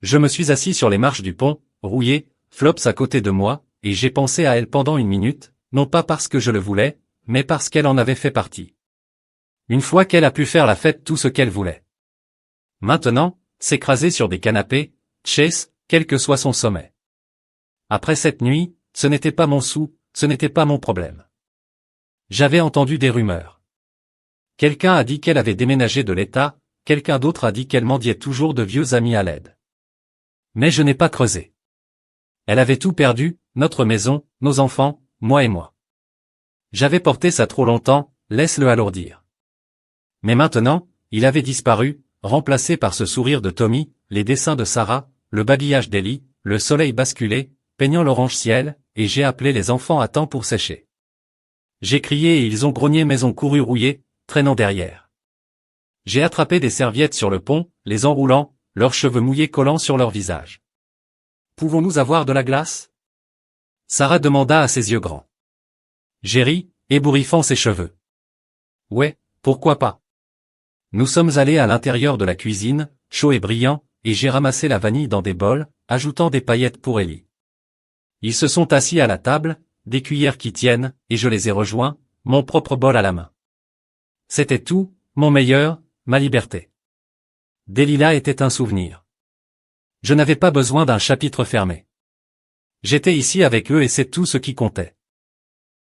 Je me suis assis sur les marches du pont, rouillé, Flops à côté de moi, et j'ai pensé à elle pendant une minute, non pas parce que je le voulais, mais parce qu'elle en avait fait partie. Une fois qu'elle a pu faire la fête tout ce qu'elle voulait. Maintenant, s'écraser sur des canapés, Chase, quel que soit son sommet. Après cette nuit, ce n'était pas mon sou, ce n'était pas mon problème. J'avais entendu des rumeurs. Quelqu'un a dit qu'elle avait déménagé de l'État, quelqu'un d'autre a dit qu'elle mendiait toujours de vieux amis à l'aide. Mais je n'ai pas creusé. Elle avait tout perdu, notre maison, nos enfants, moi et moi. J'avais porté ça trop longtemps, laisse-le alourdir. Mais maintenant, il avait disparu, remplacé par ce sourire de Tommy, les dessins de Sarah, le babillage d'Ellie, le soleil basculé, peignant l'orange ciel, et j'ai appelé les enfants à temps pour sécher. J'ai crié et ils ont grogné mais ont couru rouillés, traînant derrière. J'ai attrapé des serviettes sur le pont, les enroulant, leurs cheveux mouillés collant sur leur visage. Pouvons-nous avoir de la glace? Sarah demanda à ses yeux grands. J'ai ri, ébouriffant ses cheveux. Ouais, pourquoi pas? Nous sommes allés à l'intérieur de la cuisine, chaud et brillant, et j'ai ramassé la vanille dans des bols, ajoutant des paillettes pour Ellie. Ils se sont assis à la table, des cuillères qui tiennent, et je les ai rejoints, mon propre bol à la main. C'était tout, mon meilleur, ma liberté. Delilah était un souvenir. Je n'avais pas besoin d'un chapitre fermé. J'étais ici avec eux et c'est tout ce qui comptait.